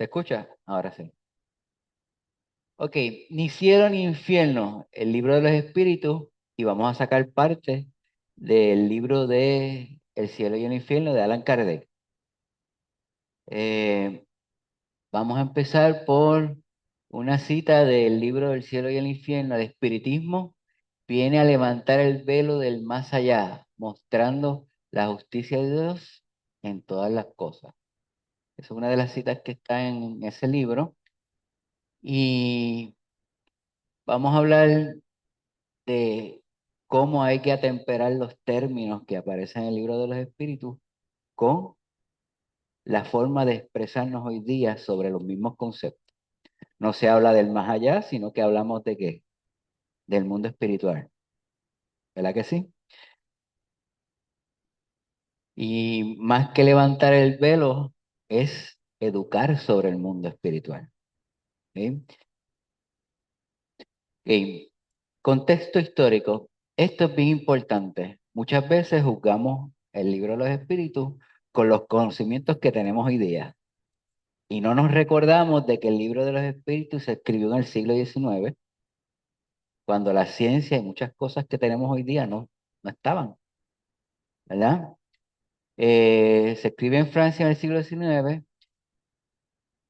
¿Te escucha? Ahora sí. Ok, ni cielo ni infierno, el libro de los espíritus, y vamos a sacar parte del libro de El cielo y el infierno de Allan Kardec. Eh, Vamos a empezar por una cita del libro del cielo y el infierno. El espiritismo viene a levantar el velo del más allá, mostrando la justicia de Dios en todas las cosas. Esa es una de las citas que está en ese libro. Y vamos a hablar de cómo hay que atemperar los términos que aparecen en el libro de los espíritus con la forma de expresarnos hoy día sobre los mismos conceptos. No se habla del más allá, sino que hablamos de qué, del mundo espiritual, ¿verdad que sí? Y más que levantar el velo, es educar sobre el mundo espiritual. ¿Sí? Y contexto histórico, esto es bien importante. Muchas veces juzgamos el libro de los espíritus con los conocimientos que tenemos hoy día. Y no nos recordamos de que el libro de los espíritus se escribió en el siglo XIX, cuando la ciencia y muchas cosas que tenemos hoy día no estaban, ¿verdad? Se escribe en Francia en el siglo XIX,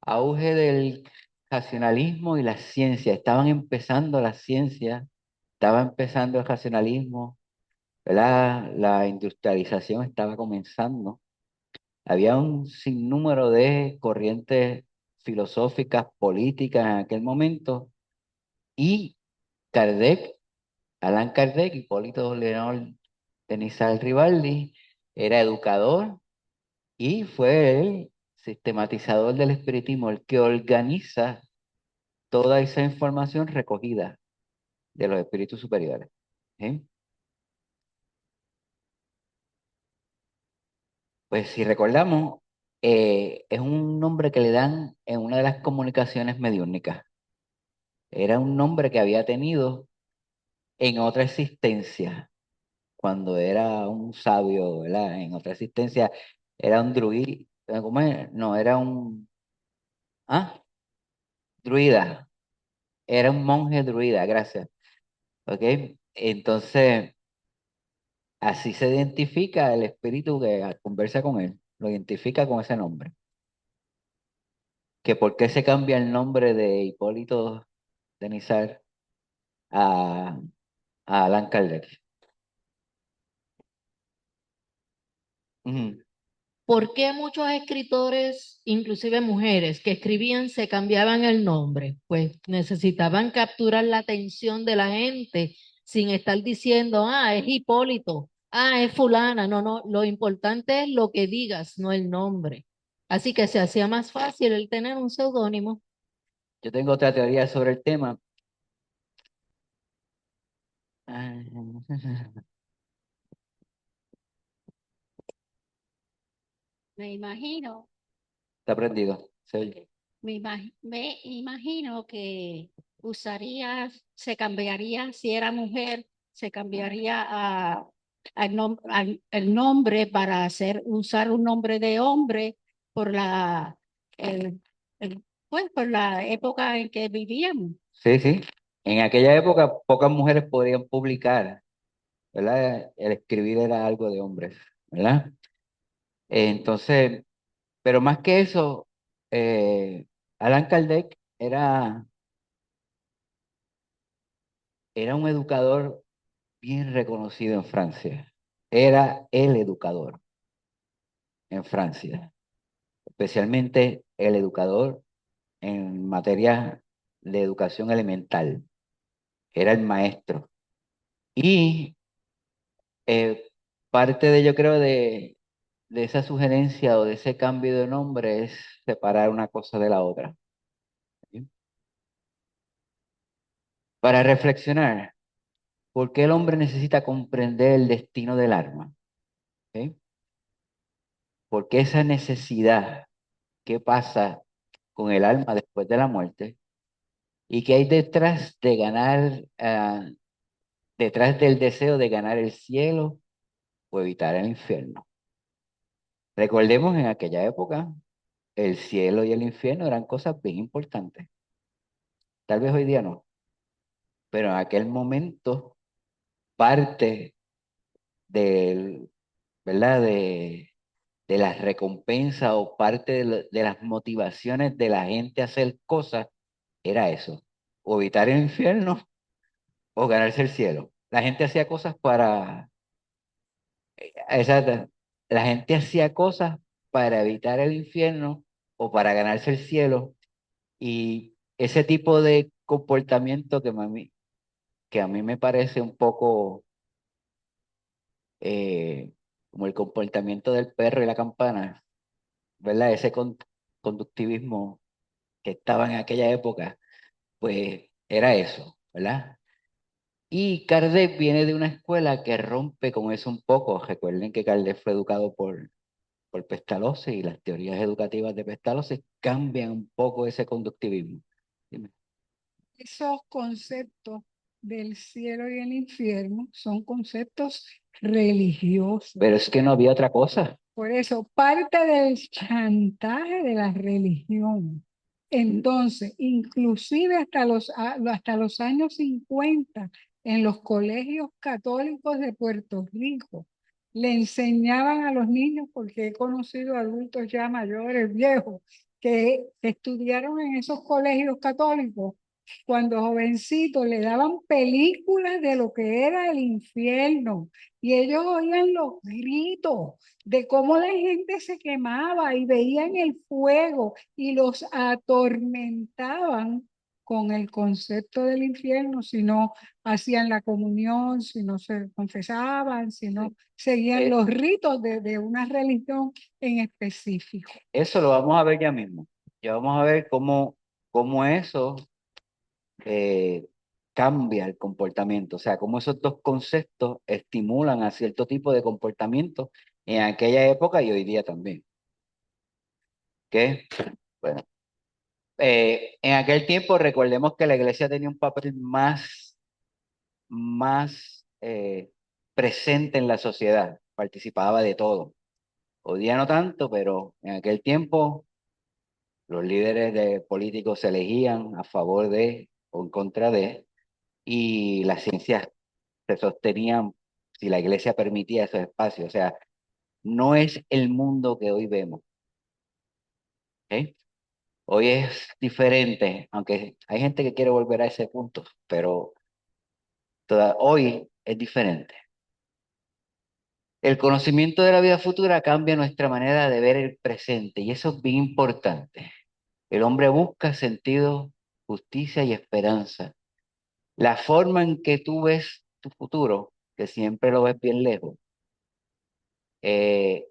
auge del racionalismo y la ciencia. Estaban empezando la ciencia, estaba empezando el racionalismo, ¿verdad? La industrialización estaba comenzando. Había un sinnúmero de corrientes filosóficas, políticas en aquel momento, y Kardec, Allan Kardec, Hipólito Leonor Denis Rivaldi, era educador y fue el sistematizador del espiritismo, el que organiza toda esa información recogida de los espíritus superiores. ¿Sí? Pues si recordamos, es un nombre que le dan en una de las comunicaciones mediúnicas. Era un nombre que había tenido en otra existencia, cuando era un sabio, ¿verdad? En otra existencia era un druida, ¿cómo es? No, era un, ah, druida, era un monje druida, gracias, ¿ok? Entonces, así se identifica el espíritu que conversa con él, lo identifica con ese nombre. Que por qué se cambia el nombre de Hipólito de Nizar a, a Allan Kardec. Ujú. ¿Por qué muchos escritores, inclusive mujeres, que escribían se cambiaban el nombre? Pues necesitaban capturar la atención de la gente sin estar diciendo, ah, es Hipólito, ah, es fulana. No, no, lo importante es lo que digas, no el nombre. Así que se hacía más fácil el tener un seudónimo. Yo tengo otra teoría sobre el tema. Me imagino, Está prendido. Se oye. me imagino que se cambiaría, si era mujer, se cambiaría el nombre para usar un nombre de hombre por el, pues, por la época en que vivíamos. Sí, sí. En aquella época pocas mujeres podían publicar, ¿verdad? El escribir era algo de hombres, ¿verdad? Entonces, pero más que eso, Allan Kardec era un educador bien reconocido en Francia. Era el educador en Francia, especialmente el educador en materia de educación elemental. Era el maestro. Y eh, parte de, yo creo, de esa sugerencia o de ese cambio de nombre es separar una cosa de la otra. ¿Sí? Para reflexionar, ¿por qué el hombre necesita comprender el destino del alma? ¿Sí? ¿Por qué esa necesidad? ¿Qué pasa con el alma después de la muerte? ¿Y qué hay detrás de ganar, detrás del deseo de ganar el cielo o evitar el infierno? Recordemos en aquella época, el cielo y el infierno eran cosas bien importantes. Tal vez hoy día no, pero en aquel momento parte del, ¿verdad? De las recompensas o parte de las motivaciones de la gente a hacer cosas era eso, o evitar el infierno o ganarse el cielo. La gente hacía cosas exacto, la gente hacía cosas para evitar el infierno o para ganarse el cielo y ese tipo de comportamiento que a mí me parece un poco eh, como el comportamiento del perro y la campana, ¿verdad? Ese conductivismo que estaba en aquella época, pues era eso, ¿verdad? Y Kardec viene de una escuela que rompe con eso un poco. Recuerden que Kardec fue educado por Pestalozzi y las teorías educativas de Pestalozzi cambian un poco ese conductivismo. Dime. Esos conceptos del cielo y el infierno son conceptos religiosos. Pero es que no había otra cosa. Por eso, parte del chantaje de la religión. Entonces, inclusive hasta los años 50, en los colegios católicos de Puerto Rico, le enseñaban a los niños, porque he conocido adultos ya mayores, viejos, que estudiaron en esos colegios católicos, cuando jovencitos le daban películas de lo que era el infierno, y ellos oían los gritos de cómo la gente se quemaba y veían el fuego y los atormentaban con el concepto del infierno si no hacían la comunión, si no se confesaban, si no seguían Eh, los ritos de una religión en específico. Eso lo vamos a ver ya mismo. Ya vamos a ver cómo eso eh, cambia el comportamiento. O sea, cómo esos dos conceptos estimulan a cierto tipo de comportamiento en aquella época y hoy día también. ¿Qué? Bueno, en aquel tiempo recordemos que la iglesia tenía un papel más presente en la sociedad, participaba de todo. Hoy día no tanto, pero en aquel tiempo los líderes de políticos se elegían a favor de o en contra de, y las ciencias se sostenían si la iglesia permitía esos espacios. O sea, no es el mundo que hoy vemos. ¿Ok? Hoy es diferente, aunque hay gente que quiere volver a ese punto, pero hoy es diferente. El conocimiento de la vida futura cambia nuestra manera de ver el presente y eso es bien importante. El hombre busca sentido, justicia y esperanza. La forma en que tú ves tu futuro, que siempre lo ves bien lejos,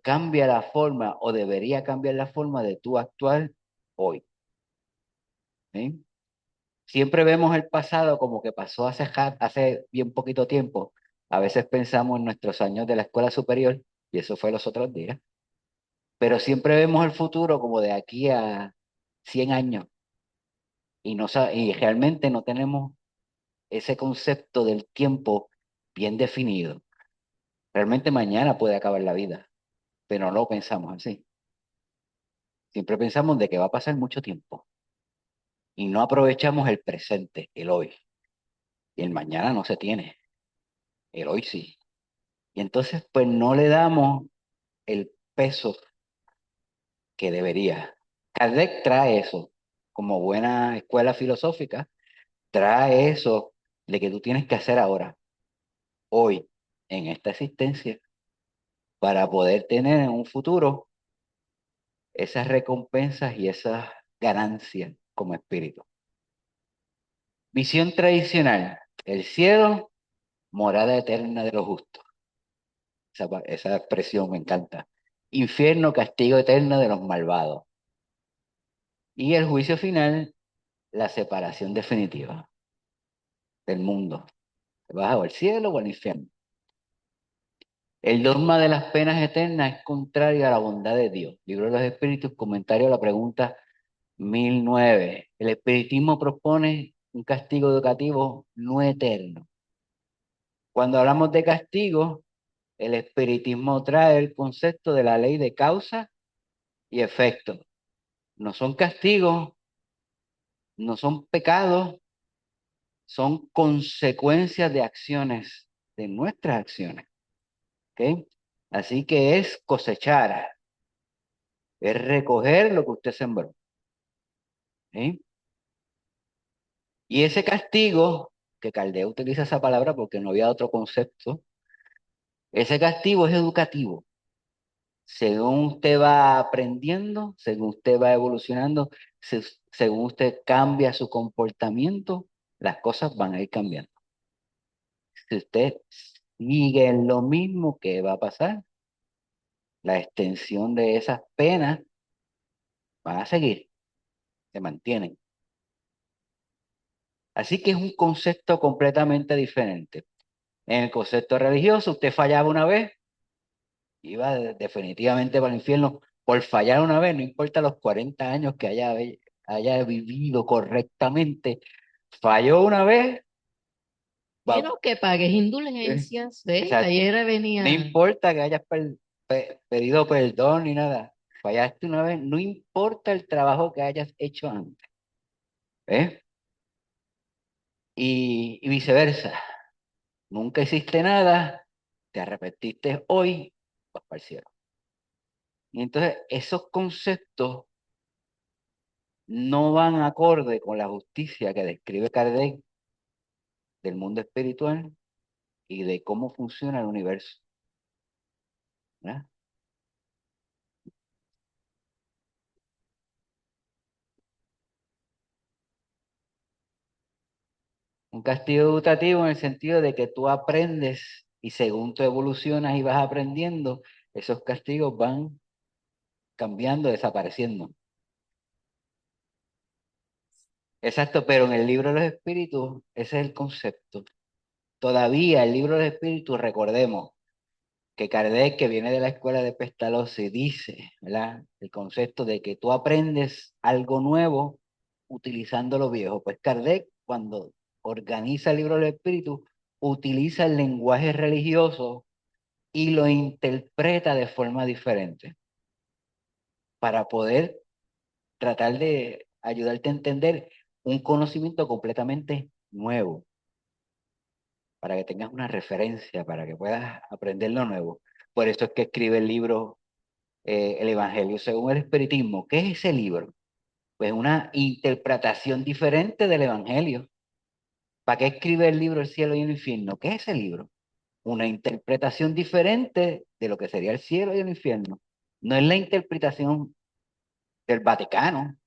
cambia la forma o debería cambiar la forma de tu actuar hoy. ¿Sí? Siempre vemos el pasado como que pasó hace bien poquito tiempo. A veces pensamos en nuestros años de la escuela superior y eso fue los otros días. Pero siempre vemos el futuro como de aquí a 100 años y realmente no tenemos ese concepto del tiempo bien definido. Realmente mañana puede acabar la vida, pero no lo pensamos así. Siempre pensamos de que va a pasar mucho tiempo y no aprovechamos el presente, el hoy. Y el mañana no se tiene, el hoy sí. Y entonces pues no le damos el peso que debería. Kardec trae eso como buena escuela filosófica, trae eso de que tú tienes que hacer ahora, hoy, en esta existencia, para poder tener en un futuro esas recompensas y esas ganancias como espíritu. Visión tradicional, el cielo, morada eterna de los justos. Esa expresión me encanta. Infierno, castigo eterno de los malvados. Y el juicio final, la separación definitiva del mundo. ¿Te vas al cielo o al infierno? El dogma de las penas eternas es contrario a la bondad de Dios. Libro de los Espíritus, comentario a la pregunta 1009. El espiritismo propone un castigo educativo no eterno. Cuando hablamos de castigo, el espiritismo trae el concepto de la ley de causa y efecto. no son castigos, no son pecados, son consecuencias de acciones, de nuestras acciones. ¿Ok? Así que es cosechar, es recoger lo que usted sembró. ¿Ok? Y ese castigo, que Caldeo utiliza esa palabra porque no había otro concepto, ese castigo es educativo. Según usted va aprendiendo, según usted va evolucionando, según usted cambia su comportamiento, las cosas van a ir cambiando. Si usted sigue en lo mismo, ¿qué va a pasar? La extensión de esas penas va a seguir, se mantienen. Así que es un concepto completamente diferente. En el concepto religioso, usted fallaba una vez, iba definitivamente para el infierno por fallar una vez, no importa los 40 años que haya vivido correctamente, falló una vez, va, Menos que pagues eh, indulgencias, ¿ves? exacto. Ayer No venía, importa que hayas pedido perdón ni nada, fallaste una vez, no importa el trabajo que hayas hecho antes, ¿ves? Y viceversa, nunca hiciste nada, te arrepentiste hoy, vas para el cielo. Y entonces esos conceptos no van acorde con la justicia que describe Kardec del mundo espiritual y de cómo funciona el universo, ¿verdad? Un castigo educativo en el sentido de que tú aprendes y según tú evolucionas y vas aprendiendo, esos castigos van cambiando, desapareciendo. Exacto, pero en el libro de los espíritus, ese es el concepto. Todavía el libro de los espíritus, recordemos, que Kardec, que viene de la escuela de Pestalozzi, dice, ¿verdad? El concepto de que tú aprendes algo nuevo utilizando lo viejo. Pues Kardec, cuando organiza el libro del espíritu, utiliza el lenguaje religioso y lo interpreta de forma diferente para poder tratar de ayudarte a entender un conocimiento completamente nuevo, para que tengas una referencia, para que puedas aprender lo nuevo. Por eso es que escribe el libro el Evangelio según el Espiritismo. ¿Qué es ese libro? Pues una interpretación diferente del Evangelio. ¿Para qué escribe el libro El cielo y el infierno? ¿Qué es ese libro? Una interpretación diferente de lo que sería el cielo y el infierno. No es la interpretación del Vaticano,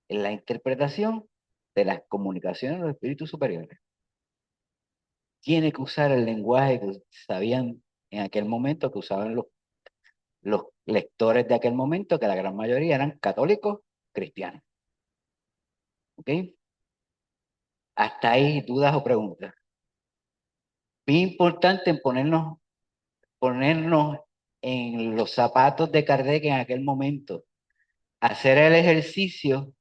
es la interpretación de las comunicaciones de los espíritus superiores. Tiene que usar el lenguaje que sabían en aquel momento, que usaban los lectores de aquel momento, que la gran mayoría eran católicos cristianos. ¿Ok? Hasta ahí dudas o preguntas. Bien importante en ponernos en los zapatos de Kardec en aquel momento. Hacer el ejercicio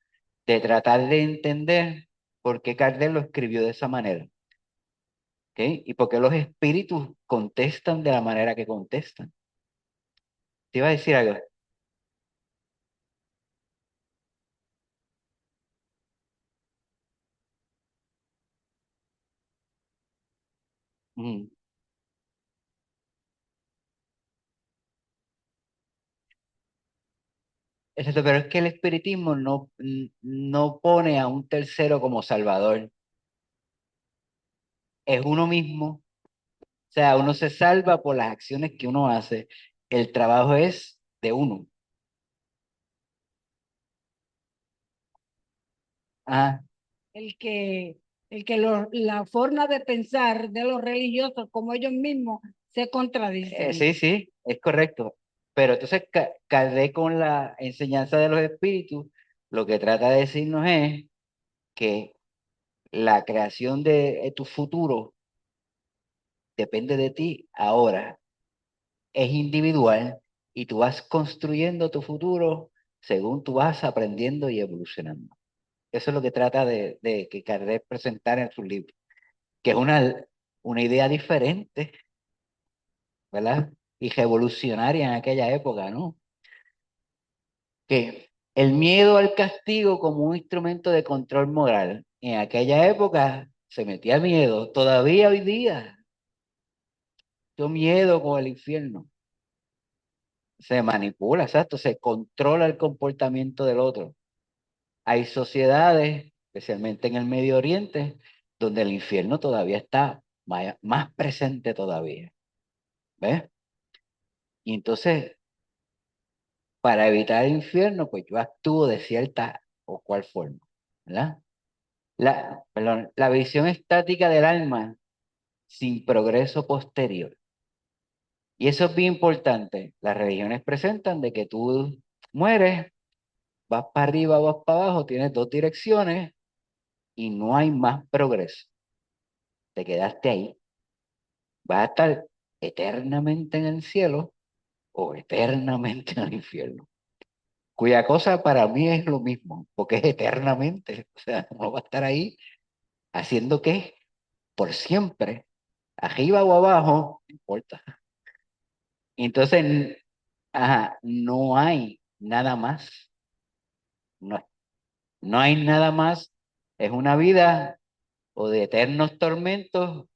de tratar de entender por qué Kardec lo escribió de esa manera. ¿Ok? Y por qué los espíritus contestan de la manera que contestan. ¿Te iba a decir algo? Mm. Exacto, pero es que el espiritismo no pone a un tercero como salvador. Es uno mismo. O sea, uno se salva por las acciones que uno hace. El trabajo es de uno. Ah, El que, la forma de pensar de los religiosos, como ellos mismos, se contradicen. sí, sí, es correcto. Pero entonces, Kardec con la enseñanza de los espíritus, lo que trata de decirnos es que la creación de tu futuro depende de ti ahora. Es individual y tú vas construyendo tu futuro según tú vas aprendiendo y evolucionando. Eso es lo que trata de que Kardec presentar en su libro, que es una idea diferente, ¿verdad? Y revolucionaria en aquella época, ¿no? Que El miedo al castigo como un instrumento de control moral. En aquella época se metía miedo, todavía hoy día. Yo miedo con el infierno. Se manipula, exacto, se controla el comportamiento del otro. Hay sociedades, especialmente en el Medio Oriente, donde el infierno todavía está más presente todavía. ¿Ves? Y entonces, para evitar el infierno, pues yo actúo de cierta o cual forma, ¿verdad? Perdón, la visión estática del alma sin progreso posterior. Y eso es bien importante. Las religiones presentan de que tú mueres, vas para arriba, vas para abajo, tienes dos direcciones y no hay más progreso. Te quedaste ahí. Vas a estar eternamente en el cielo o eternamente en el infierno. Cuya cosa para mí es lo mismo, porque es eternamente. O sea, uno va a estar ahí haciendo qué por siempre, arriba o abajo, no importa. Entonces, ajá, no hay nada más. No, no hay nada más. Es una vida o de eternos tormentos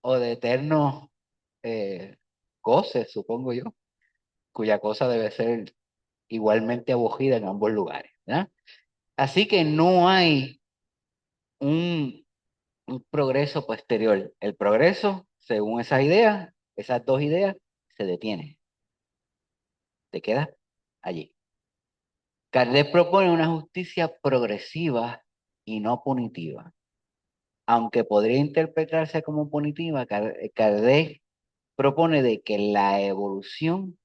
o de eternos goces, supongo yo, cuya cosa debe ser igualmente abogida en ambos lugares, ¿verdad? Así que no hay un, un progreso posterior. El progreso, según esas ideas, esas dos ideas, se detiene. Te quedas allí. Kardec propone una justicia progresiva y no punitiva. Aunque podría interpretarse como punitiva, Kardec propone de que la evolución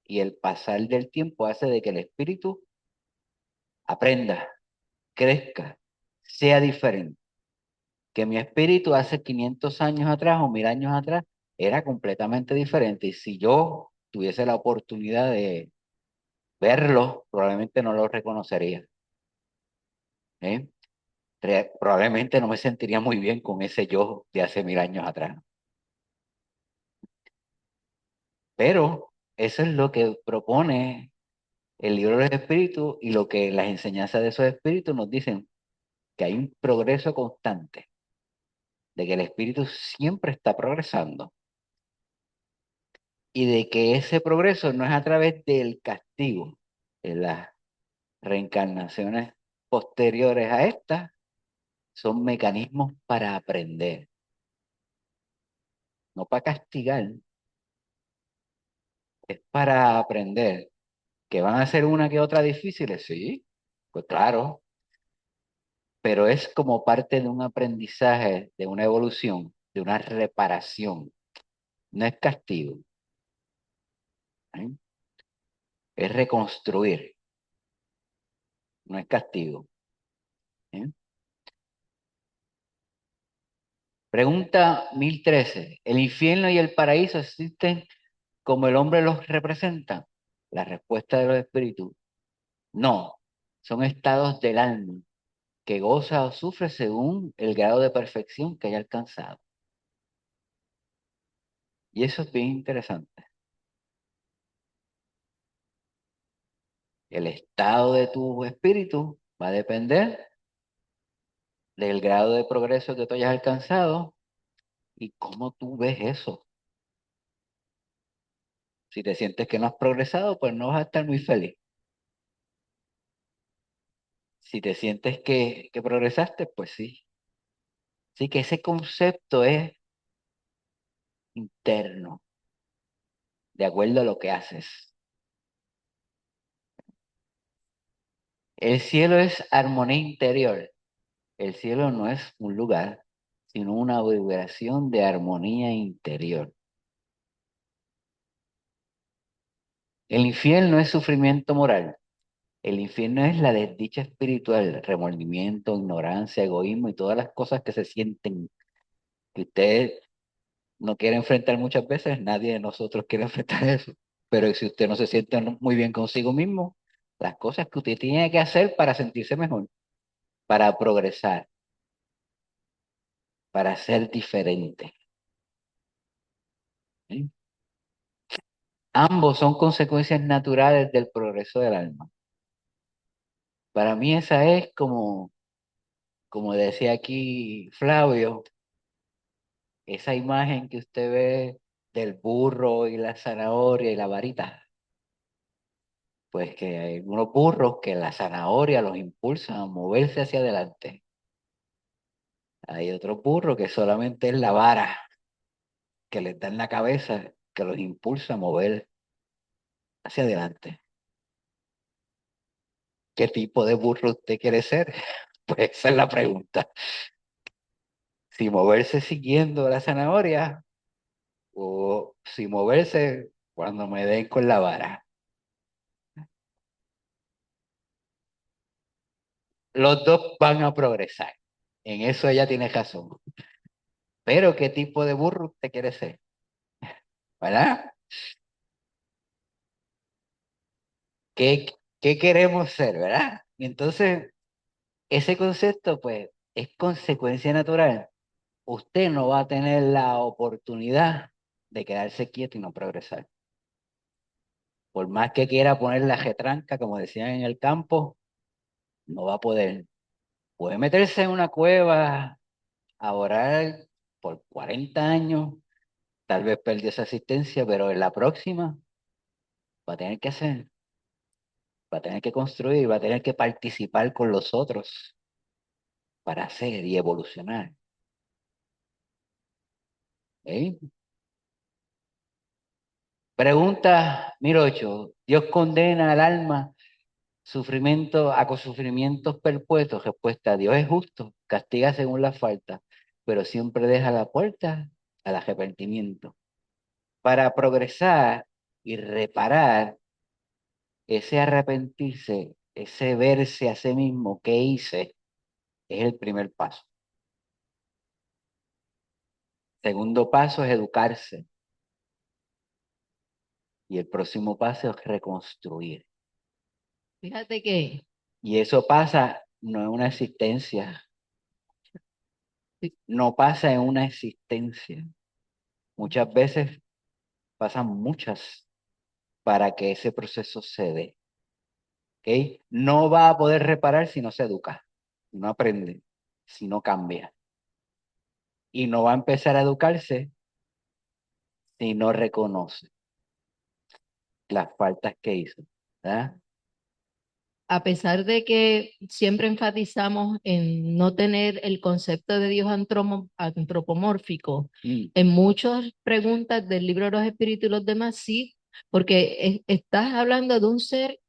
y el pasar del tiempo hace de que el espíritu aprenda, crezca, sea diferente. Que mi espíritu hace 500 años atrás o 1000 años atrás era completamente diferente. Y si yo tuviese la oportunidad de verlo, probablemente no lo reconocería. ¿Eh? Probablemente no me sentiría muy bien con ese yo de hace 1000 años atrás. Pero eso es lo que propone el libro de los espíritus y lo que las enseñanzas de esos espíritus nos dicen, que hay un progreso constante, de que el espíritu siempre está progresando y de que ese progreso no es a través del castigo, en las reencarnaciones posteriores a estas son mecanismos para aprender, no para castigar, es para aprender. ¿Que van a ser una que otra difíciles? Sí, pues claro, pero es como parte de un aprendizaje, de una evolución, de una reparación. No es castigo, ¿eh? Es reconstruir, no es castigo, ¿eh? Pregunta 1013. ¿El infierno y el paraíso existen como el hombre los representa? La respuesta de los espíritus, no, son estados del alma que goza o sufre según el grado de perfección que haya alcanzado. Y eso es bien interesante. El estado de tu espíritu va a depender del grado de progreso que tú hayas alcanzado y cómo tú ves eso. Si te sientes que no has progresado, pues no vas a estar muy feliz. Si te sientes que progresaste, pues sí. Así que ese concepto es interno, de acuerdo a lo que haces. El cielo es armonía interior. El cielo no es un lugar, sino una vibración de armonía interior. El infierno es sufrimiento moral. El infierno es la desdicha espiritual, remordimiento, ignorancia, egoísmo y todas las cosas que se sienten, que usted no quiere enfrentar muchas veces. Nadie de nosotros quiere enfrentar eso. Pero si usted no se siente muy bien consigo mismo, las cosas que usted tiene que hacer para sentirse mejor, para progresar, para ser diferente. ¿Sí? Ambos son consecuencias naturales del progreso del alma. Para mí esa es como decía aquí Flavio, esa imagen que usted ve del burro y la zanahoria y la varita. Pues que hay unos burros que la zanahoria los impulsan a moverse hacia adelante. Hay otros burros que solamente es la vara que les da en la cabeza que los impulsa a mover hacia adelante. ¿Qué tipo de burro usted quiere ser? Pues esa es la pregunta. Si moverse siguiendo la zanahoria o si moverse cuando me den con la vara. Los dos van a progresar. En eso ella tiene razón. Pero ¿qué tipo de burro usted quiere ser? ¿Verdad? ¿Qué, qué queremos ser, verdad? Y entonces, ese concepto, pues, es consecuencia natural. Usted no va a tener la oportunidad de quedarse quieto y no progresar. Por más que quiera poner la retranca, como decían en el campo, no va a poder. Puede meterse en una cueva a orar por 40 años, tal vez perdió esa asistencia, pero en la próxima va a tener que hacer, va a tener que construir, va a tener que participar con los otros para hacer y evolucionar. ¿Eh? Pregunta 1008. ¿Dios condena al alma sufrimiento, a con sufrimientos perpetuos? Respuesta: Dios es justo, castiga según la falta, pero siempre deja la puerta al arrepentimiento. Para progresar y reparar, ese arrepentirse, ese verse a sí mismo que hice, es el primer paso. Segundo paso es educarse. Y el próximo paso es reconstruir. Fíjate que Y eso pasa no en una existencia, sí, no pasa en una existencia. Muchas veces pasan muchas para que ese proceso se dé. ¿Ok? No va a poder reparar si no se educa, si no aprende, si no cambia. Y no va a empezar a educarse si no reconoce las faltas que hizo. ¿Verdad? a pesar de que siempre enfatizamos en no tener el concepto de Dios antropomórfico, Mm, en muchas preguntas del libro de los espíritus y los demás sí, porque estás hablando de un ser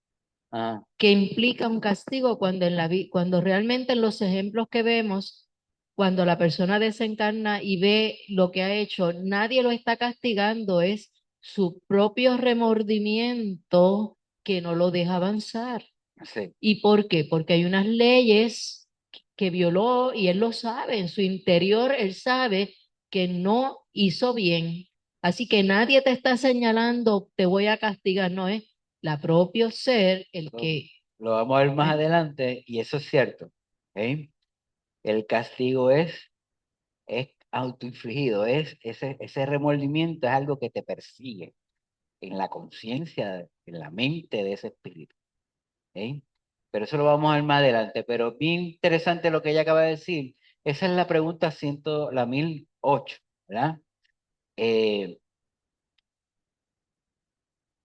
ah, que implica un castigo cuando cuando realmente en los ejemplos que vemos, cuando la persona desencarna y ve lo que ha hecho, nadie lo está castigando, es su propio remordimiento que no lo deja avanzar. sí. ¿Y por qué? Porque hay unas leyes que violó y él lo sabe, en su interior él sabe que no hizo bien. Así que nadie te está señalando, te voy a castigar, no es la propio ser el Lo, que... lo vamos a ver más ¿eh? adelante y eso es cierto. ¿Ok? El castigo es autoinfligido, es ese remordimiento es algo que te persigue en la conciencia, en la mente de ese espíritu. ¿Ok? Pero eso lo vamos a ver más adelante. Pero bien interesante lo que ella acaba de decir. Esa es la pregunta 1008, ¿verdad? Eh,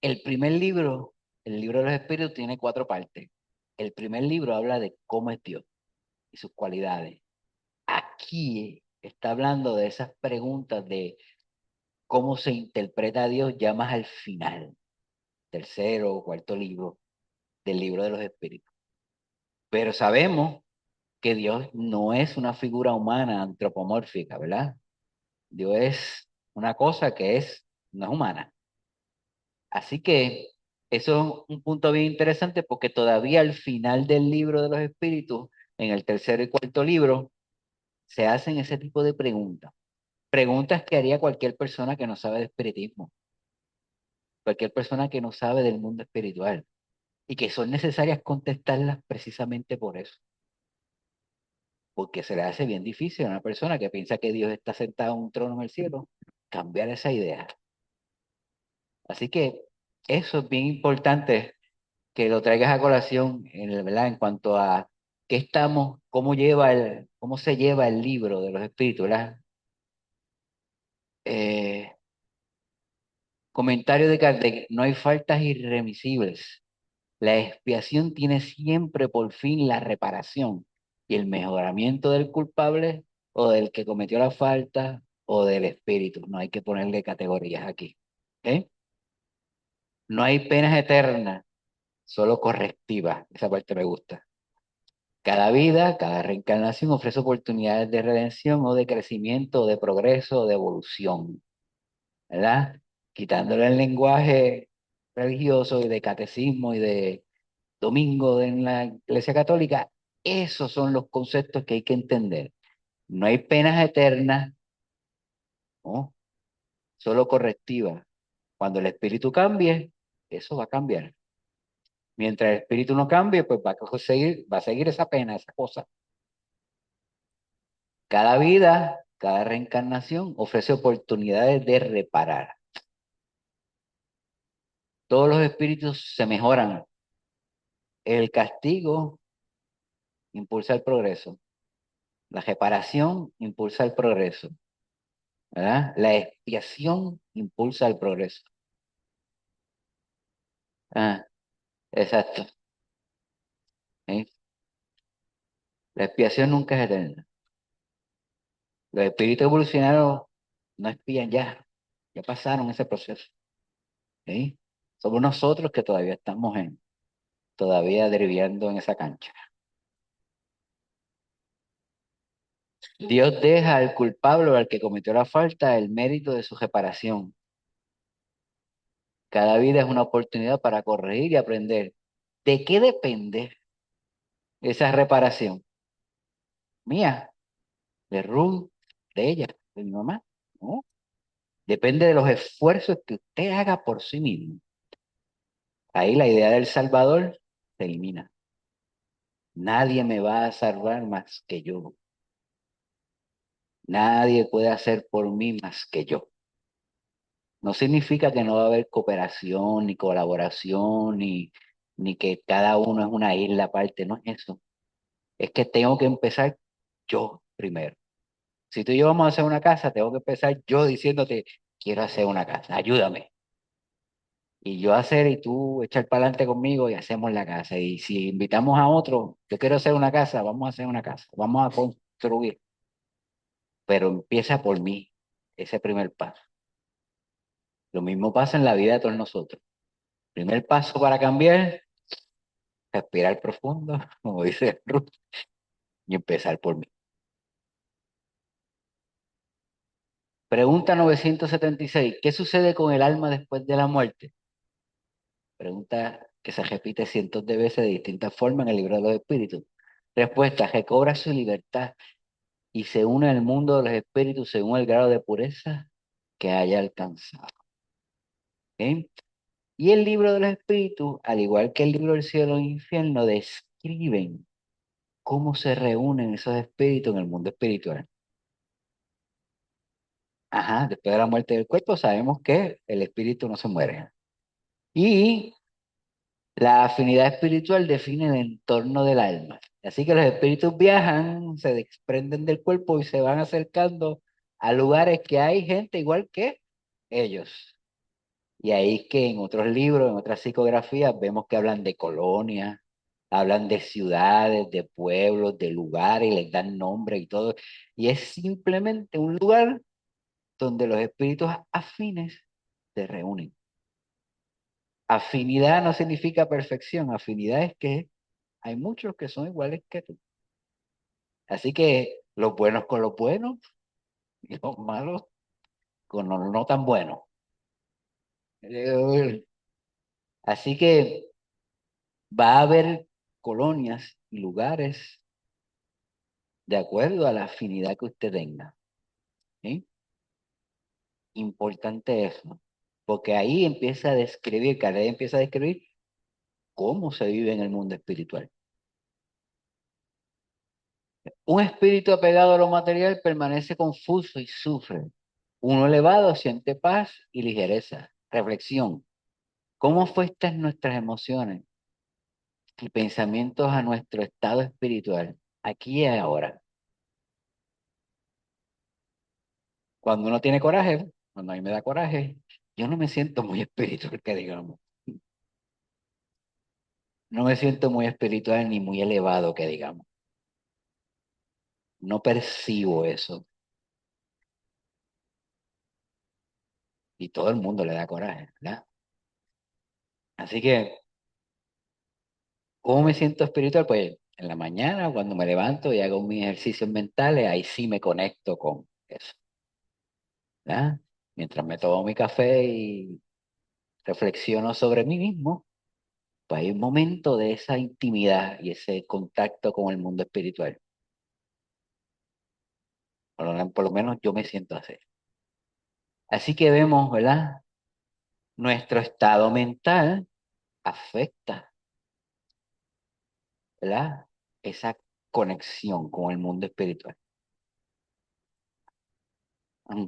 el primer libro, el libro de los espíritus, tiene 4 partes. El primer libro habla de cómo es Dios y sus cualidades. Aquí está hablando de esas preguntas de cómo se interpreta a Dios ya más al final, tercero o cuarto libro del libro de los espíritus. Pero sabemos que Dios no es una figura humana antropomórfica, ¿verdad? Dios es una cosa que no es humana. Así que eso es un punto bien interesante porque todavía al final del libro de los espíritus, en el tercero y cuarto libro, se hacen ese tipo de preguntas. Preguntas que haría cualquier persona que no sabe de espiritismo, cualquier persona que no sabe del mundo espiritual y que son necesarias contestarlas precisamente por eso, porque se le hace bien difícil a una persona que piensa que Dios está sentado en un trono en el cielo, cambiar esa idea. Así que eso es bien importante que lo traigas a colación, ¿verdad? En cuanto a qué estamos, cómo se lleva el libro de los espíritus, ¿verdad? Eh, Comentario de Kardec: no hay faltas irremisibles. La expiación tiene siempre por fin la reparación y el mejoramiento del culpable o del que cometió la falta o del espíritu. No hay que ponerle categorías aquí. ¿Ok? No hay penas eternas, solo correctivas. Esa parte me gusta. Cada vida, cada reencarnación ofrece oportunidades de redención o de crecimiento, o de progreso, o de evolución, ¿verdad? Quitándole el lenguaje religioso y de catecismo y de domingo en la Iglesia Católica, esos son los conceptos que hay que entender. No hay penas eternas, ¿no? Solo correctivas. Cuando el espíritu cambie, eso va a cambiar. Mientras el espíritu no cambie, pues va a seguir esa pena, esa cosa. Cada vida, cada reencarnación ofrece oportunidades de reparar. Todos los espíritus se mejoran. El castigo impulsa el progreso. La reparación impulsa el progreso, ¿verdad? La expiación impulsa el progreso. Ah, exacto. ¿Sí? La expiación nunca es eterna. Los espíritus evolucionados no expían ya, ya pasaron ese proceso. ¿Sí? Somos nosotros que todavía estamos todavía derivando en esa cancha. Dios deja al culpable o al que cometió la falta el mérito de su reparación. Cada vida es una oportunidad para corregir y aprender. ¿De qué depende esa reparación? Mía, de Ruth, de ella, de mi mamá. ¿No? Depende de los esfuerzos que usted haga por sí mismo. Ahí la idea del Salvador se elimina. Nadie me va a salvar más que yo. Nadie puede hacer por mí más que yo. No significa que no va a haber cooperación, ni colaboración, ni que cada uno es una isla aparte. No es eso. Es que tengo que empezar yo primero. Si tú y yo vamos a hacer una casa, tengo que empezar yo diciéndote, quiero hacer una casa, ayúdame. Y yo hacer y tú echar para adelante conmigo y hacemos la casa. Y si invitamos a otro, yo quiero hacer una casa, vamos a hacer una casa, vamos a construir. Pero empieza por mí, ese primer paso. Lo mismo pasa en la vida de todos nosotros. Primer paso para cambiar, respirar profundo, como dice Ruth, y empezar por mí. Pregunta 976. ¿Qué sucede con el alma después de la muerte? Pregunta que se repite cientos de veces de distintas formas en el libro de los espíritus. Respuesta: recobra su libertad y se une al mundo de los espíritus según el grado de pureza que haya alcanzado. ¿Ok? Y el libro de los espíritus, al igual que el libro del cielo e infierno, describen cómo se reúnen esos espíritus en el mundo espiritual. Ajá, después de la muerte del cuerpo sabemos que el espíritu no se muere. Y la afinidad espiritual define el entorno del alma. Así que los espíritus viajan, se desprenden del cuerpo y se van acercando a lugares que hay gente igual que ellos. Y ahí es que en otros libros, en otras psicografías, vemos que hablan de colonias, hablan de ciudades, de pueblos, de lugares, y les dan nombre y todo. Y es simplemente un lugar donde los espíritus afines se reúnen. Afinidad no significa perfección, afinidad es que hay muchos que son iguales que tú. Así que los buenos con los buenos y los malos con los no tan buenos. Así que va a haber colonias y lugares de acuerdo a la afinidad que usted tenga. ¿Sí? Importante eso, porque ahí empieza a describir, Kardec empieza a describir cómo se vive en el mundo espiritual. Un espíritu apegado a lo material permanece confuso y sufre. Uno elevado siente paz y ligereza. Reflexión: ¿cómo afectan nuestras emociones y pensamientos a nuestro estado espiritual, aquí y ahora. Cuando uno tiene coraje, cuando a mí me da coraje, yo no me siento muy espiritual, que digamos. No me siento muy espiritual ni muy elevado, que digamos. No percibo eso. Y todo el mundo le da coraje, ¿verdad? Así que, ¿cómo me siento espiritual? Pues en la mañana, cuando me levanto y hago mis ejercicios mentales, ahí sí me conecto con eso, ¿verdad? Mientras me tomo mi café y reflexiono sobre mí mismo, pues hay un momento de esa intimidad y ese contacto con el mundo espiritual. Por lo menos yo me siento así. Así que vemos, ¿verdad? Nuestro estado mental afecta, ¿verdad? Esa conexión con el mundo espiritual. Mm,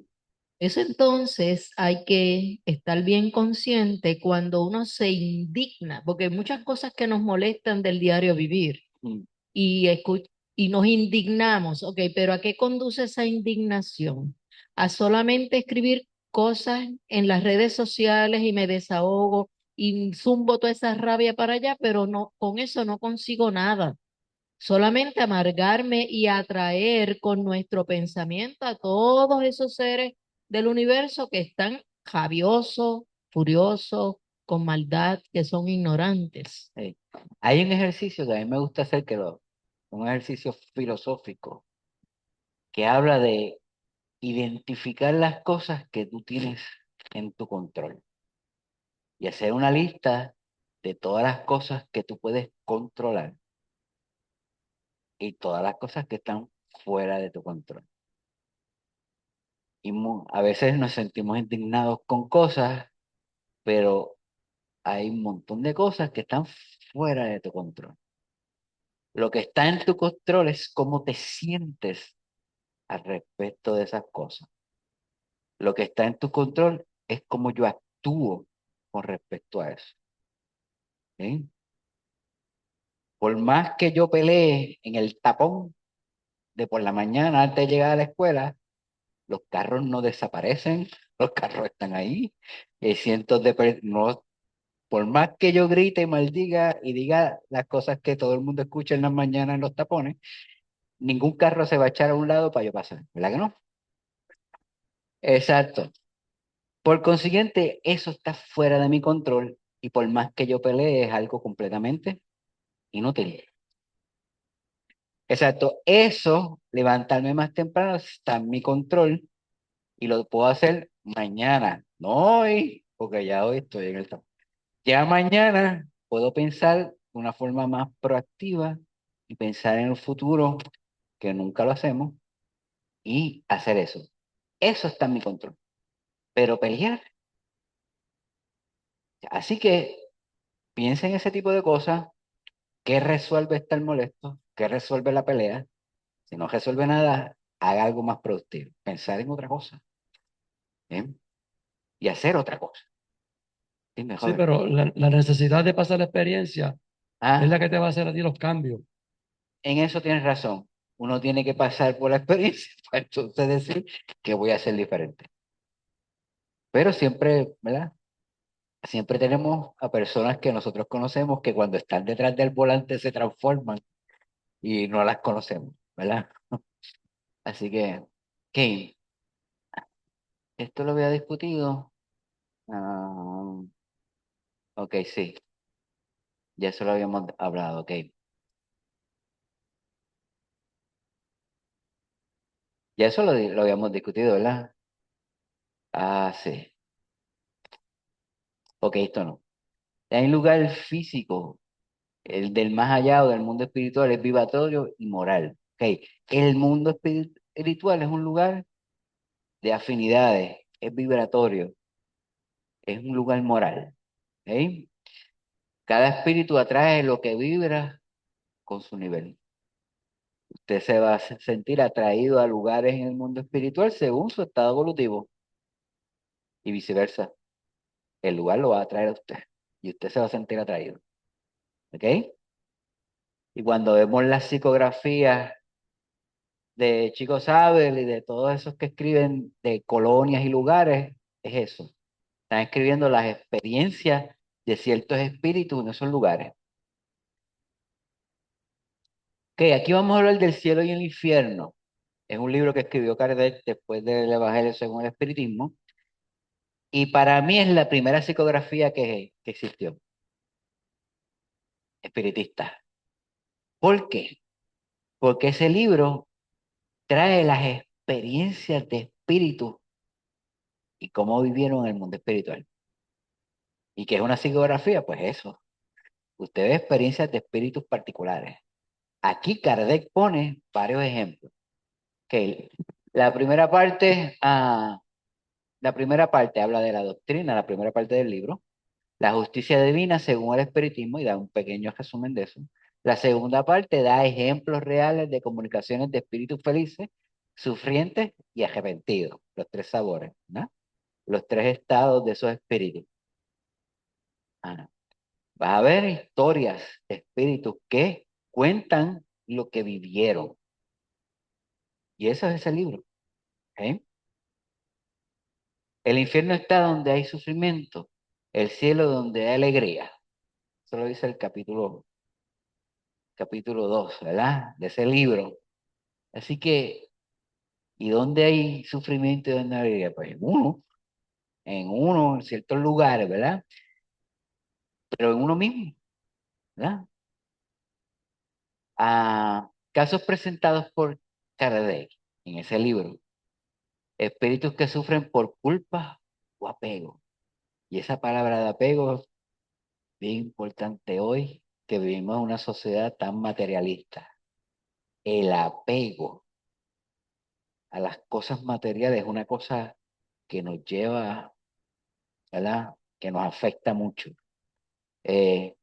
Eso entonces hay que estar bien consciente cuando uno se indigna, porque hay muchas cosas que nos molestan del diario vivir mm. y, y nos indignamos, ok, pero ¿a qué conduce esa indignación? A solamente escribir cosas en las redes sociales y me desahogo y zumbo toda esa rabia para allá, pero no, con eso no consigo nada. Solamente amargarme y atraer con nuestro pensamiento a todos esos seres del universo que están rabiosos, furiosos, con maldad, que son ignorantes. Sí. Hay un ejercicio que a mí me gusta hacer, un ejercicio filosófico, que habla de identificar las cosas que tú tienes en tu control y hacer una lista de todas las cosas que tú puedes controlar y todas las cosas que están fuera de tu control. Y a veces nos sentimos indignados con cosas, pero hay un montón de cosas que están fuera de tu control. Lo que está en tu control es cómo te sientes al respecto de esas cosas. Lo que está en tu control es cómo yo actúo con respecto a eso. ¿Sí? Por más que yo pelee en el tapón de por la mañana antes de llegar a la escuela, los carros no desaparecen, los carros están ahí. Y hay cientos de no, por más que yo grite y maldiga y diga las cosas que todo el mundo escucha en las mañanas en los tapones, ningún carro se va a echar a un lado para yo pasar, ¿verdad que no? Exacto. Por consiguiente, eso está fuera de mi control y por más que yo pelee es algo completamente inútil. Exacto. Eso, levantarme más temprano, está en mi control y lo puedo hacer mañana, no hoy, porque ya hoy estoy en el trabajo. Ya mañana puedo pensar de una forma más proactiva y pensar en el futuro, que nunca lo hacemos, y hacer eso. Eso está en mi control. Pero pelear. Así que piensa en ese tipo de cosas. ¿Qué resuelve estar molesto? ¿Qué resuelve la pelea? Si no resuelve nada, haga algo más productivo. Pensar en otra cosa. ¿Eh? Y hacer otra cosa. Dime, Sí, joven. pero la necesidad de pasar la experiencia es Ah, la que te va a hacer a ti los cambios. en eso tienes razón. Uno tiene que pasar por la experiencia para entonces decir que voy a hacer diferente. Pero siempre, ¿verdad? Siempre tenemos a personas que nosotros conocemos que cuando están detrás del volante se transforman y no las conocemos, ¿verdad? Así que, Kane, esto lo había discutido. Ah, ok, sí, ya eso lo habíamos hablado, ok. Ya eso lo habíamos discutido, ¿verdad? Ah, sí. Ok, esto no. Hay un lugar físico, el del más allá o del mundo espiritual, es vibratorio y moral. Ok, el mundo espiritual es un lugar de afinidades, es vibratorio, es un lugar moral. ¿Ok? Cada espíritu atrae lo que vibra con su nivel. Usted se va a sentir atraído a lugares en el mundo espiritual según su estado evolutivo y viceversa. El lugar lo va a atraer a usted y usted se va a sentir atraído. ¿Ok? Y cuando vemos las psicografías de Chico Xavier y de todos esos que escriben de colonias y lugares, es eso. Están escribiendo las experiencias de ciertos espíritus en esos lugares. Ok, aquí vamos a hablar del cielo y el infierno. Es un libro que escribió Kardec después del Evangelio según el Espiritismo. Y para mí es la primera psicografía que existió, espiritista. ¿Por qué? Porque ese libro trae las experiencias de espíritus y cómo vivieron en el mundo espiritual. ¿Y qué es una psicografía? Pues eso. Usted ve experiencias de espíritus particulares. Aquí Kardec pone varios ejemplos. Que la primera parte, la primera parte habla de la doctrina, la primera parte del libro. La justicia divina según el espiritismo y da un pequeño resumen de eso. La segunda parte da ejemplos reales de comunicaciones de espíritus felices, sufrientes y arrepentidos. Los tres sabores, ¿no? Los tres estados de esos espíritus. Ah, vas a ver historias de espíritus que cuentan lo que vivieron. Y eso es ese libro. ¿Ok? El infierno está donde hay sufrimiento, el cielo donde hay alegría. Eso lo dice el capítulo 2, ¿verdad? De ese libro. Así que, ¿y dónde hay sufrimiento y dónde hay alegría? Pues en ciertos lugares, ¿verdad? Pero en uno mismo, ¿verdad? Casos presentados por Kardec en ese libro. Espíritus que sufren por culpa o apego. Y esa palabra de apego es bien importante hoy que vivimos en una sociedad tan materialista. El apego a las cosas materiales es una cosa que nos lleva, ¿verdad? Que nos afecta mucho. Eh,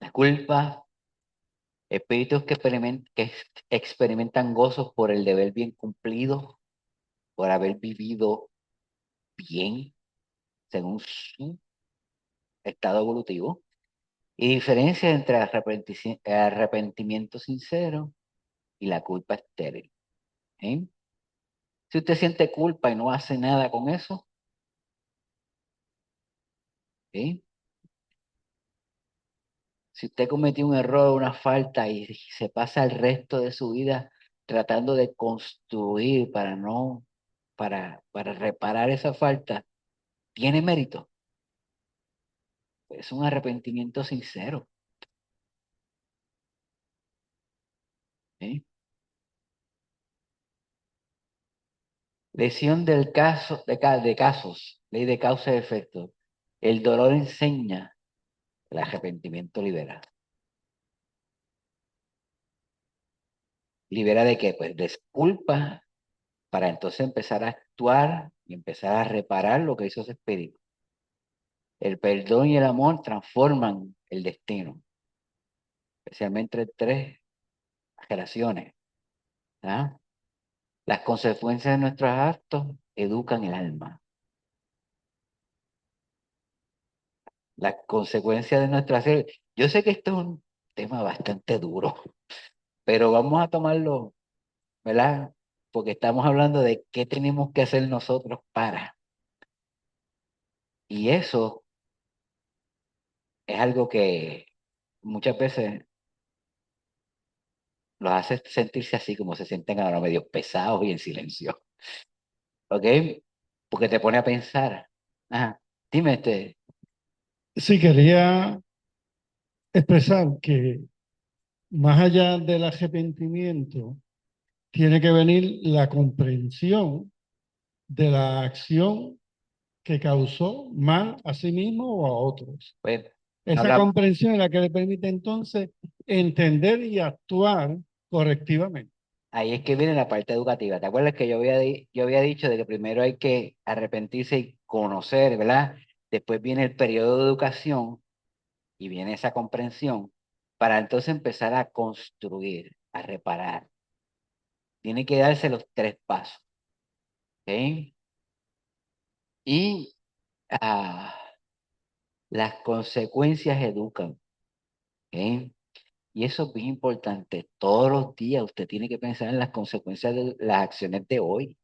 la culpa, espíritus que experimentan gozos por el deber bien cumplido, por haber vivido bien según su estado evolutivo. Y diferencia entre arrepentimiento sincero y la culpa estéril. ¿Eh? Si usted siente culpa y no hace nada con eso, ¿sí? Si usted cometió un error, una falta y se pasa el resto de su vida tratando de construir para reparar esa falta, ¿tiene mérito? Es un arrepentimiento sincero. ¿Sí? Lesión del caso, de casos, ley de causa y efecto. El dolor enseña, el arrepentimiento libera. ¿Libera de qué? Pues disculpa para entonces empezar a actuar y empezar a reparar lo que hizo ese espíritu. El perdón y el amor transforman el destino, especialmente en tres generaciones. ¿Ah? Las consecuencias de nuestros actos educan el alma. Las consecuencias de nuestras acciones. Yo sé que esto es un tema bastante duro, pero vamos a tomarlo, ¿verdad? Porque estamos hablando de qué tenemos que hacer nosotros para. Y eso es algo que muchas veces los hace sentirse así como se sienten ahora medio pesados y en silencio. ¿Ok? Porque te pone a pensar. Ajá. Dime, Sí, quería expresar que más allá del arrepentimiento, tiene que venir la comprensión de la acción que causó mal a sí mismo o a otros. pues, Esa habla, comprensión es la que le permite entonces entender y actuar correctivamente. ahí es que viene la parte educativa. ¿Te acuerdas que yo había dicho de que primero hay que arrepentirse y conocer, ¿verdad? Después viene el periodo de educación y viene esa comprensión para entonces empezar a construir, a reparar. Tiene que darse los tres pasos. ¿Ok? Y las consecuencias educan. ¿Ok? Y eso es bien importante. Todos los días usted tiene que pensar en las consecuencias de las acciones de hoy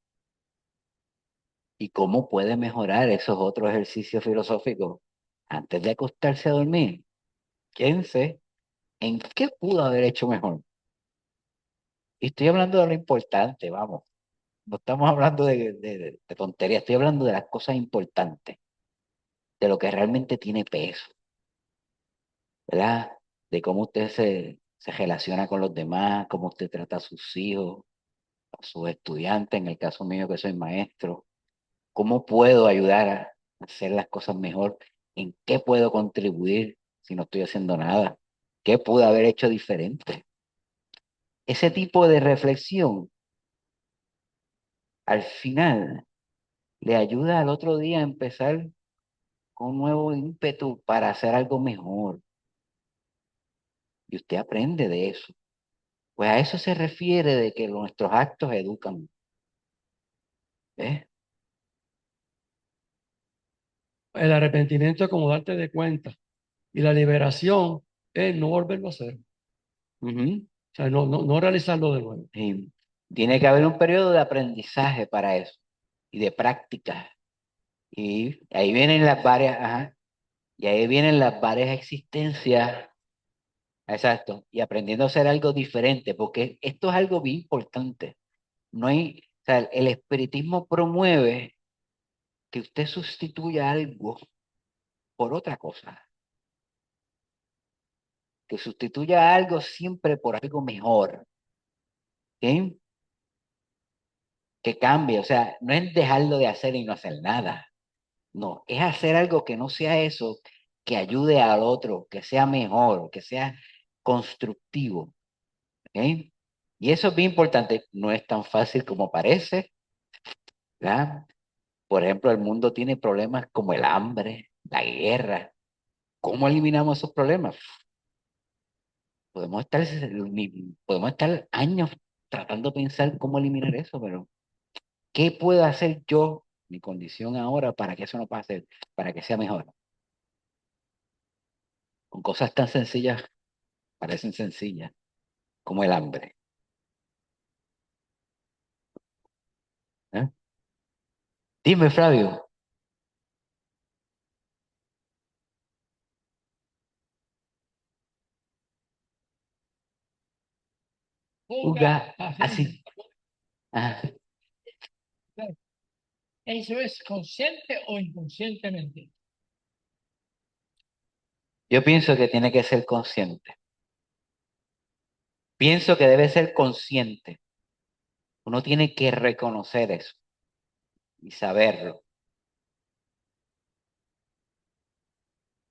y cómo puede mejorar esos otros ejercicios filosóficos. Antes de acostarse a dormir, piense en qué pudo haber hecho mejor. Y estoy hablando de lo importante, vamos. No estamos hablando de tonterías, estoy hablando de las cosas importantes, de lo que realmente tiene peso, ¿verdad? De cómo usted se relaciona con los demás, cómo usted trata a sus hijos, a sus estudiantes, en el caso mío que soy maestro. ¿Cómo puedo ayudar a hacer las cosas mejor? ¿En qué puedo contribuir si no estoy haciendo nada? ¿Qué pude haber hecho diferente? Ese tipo de reflexión, al final, le ayuda al otro día a empezar con un nuevo ímpetu para hacer algo mejor. Y usted aprende de eso. Pues a eso se refiere de que nuestros actos educan. ¿Ves? El arrepentimiento es como darte de cuenta. Y la liberación es no volverlo a hacer. Ujú. O sea, no realizarlo de nuevo. Y tiene que haber un periodo de aprendizaje para eso y de práctica. Y ahí vienen las varias, ajá, y ahí vienen las varias existencias, exacto, y aprendiendo a hacer algo diferente, porque esto es algo bien importante. No hay, o sea, el espiritismo promueve que usted sustituya algo por otra cosa, que sustituya algo siempre por algo mejor, ¿sí? Que cambie, o sea, no es dejarlo de hacer y no hacer nada, no, es hacer algo que no sea eso, que ayude al otro, que sea mejor, que sea constructivo. ¿Ok? Y eso es bien importante, no es tan fácil como parece, ¿verdad? Por ejemplo, el mundo tiene problemas como el hambre, la guerra. ¿Cómo eliminamos esos problemas? Podemos estar años tratando de pensar cómo eliminar eso, pero ¿qué puedo hacer yo, mi condición ahora, para que eso no pase, para que sea mejor? Con cosas tan sencillas, parecen sencillas, como el hambre. ¿Eh? Dime, Flavio. Uga, así. Ah, ¿Eso es consciente o inconscientemente? yo pienso que tiene que ser consciente. Pienso que debe ser consciente. Uno tiene que reconocer eso y saberlo.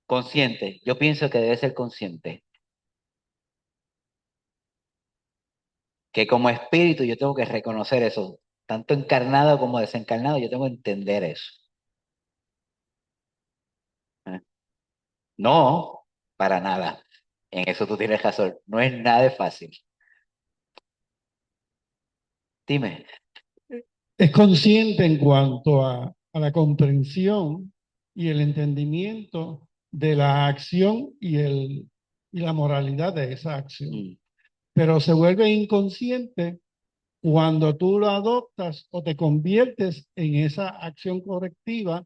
Consciente. Yo pienso que debe ser consciente. Que como espíritu yo tengo que reconocer eso. Tanto encarnado como desencarnado, yo tengo que entender eso. ¿Eh? No, para nada. En eso tú tienes razón. No es nada de fácil. Dime. Es consciente en cuanto a la comprensión y el entendimiento de la acción y la moralidad de esa acción. Mm, Pero se vuelve inconsciente cuando tú lo adoptas o te conviertes en esa acción correctiva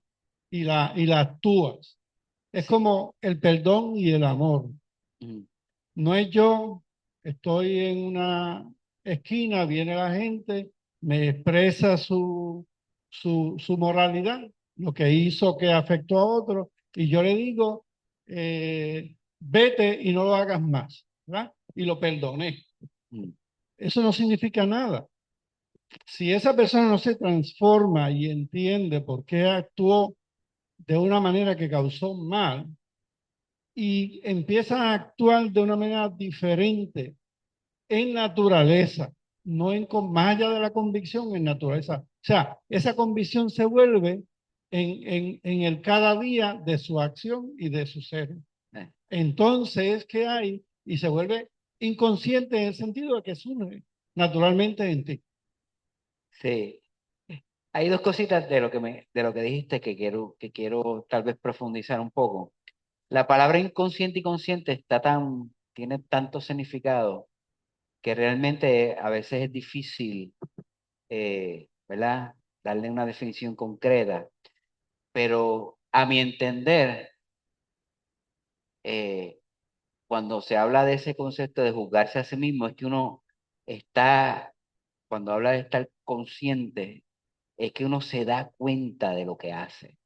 y la actúas. Es como el perdón y el amor. mm, No es yo, estoy en una esquina, viene la gente, me expresa su moralidad, lo que hizo que afectó a otro, y yo le digo, vete y no lo hagas más, ¿verdad? Y lo perdoné. mm. Eso no significa nada. Si esa persona no se transforma y entiende por qué actuó de una manera que causó mal y empieza a actuar de una manera diferente en naturaleza, no en, más allá de la convicción, en naturaleza. O sea, esa convicción se vuelve en el cada día de su acción y de su ser. Eh, Entonces, ¿qué hay? Y se vuelve inconsciente en el sentido de que surge naturalmente en ti. Sí. Hay dos cositas de lo que dijiste que quiero tal vez profundizar un poco. La palabra inconsciente y consciente está tan tiene tanto significado que realmente a veces es difícil, ¿verdad? Darle una definición concreta, pero a mi entender, eh, cuando se habla de ese concepto de juzgarse a sí mismo, es que uno está, cuando habla de estar consciente, es que uno se da cuenta de lo que hace.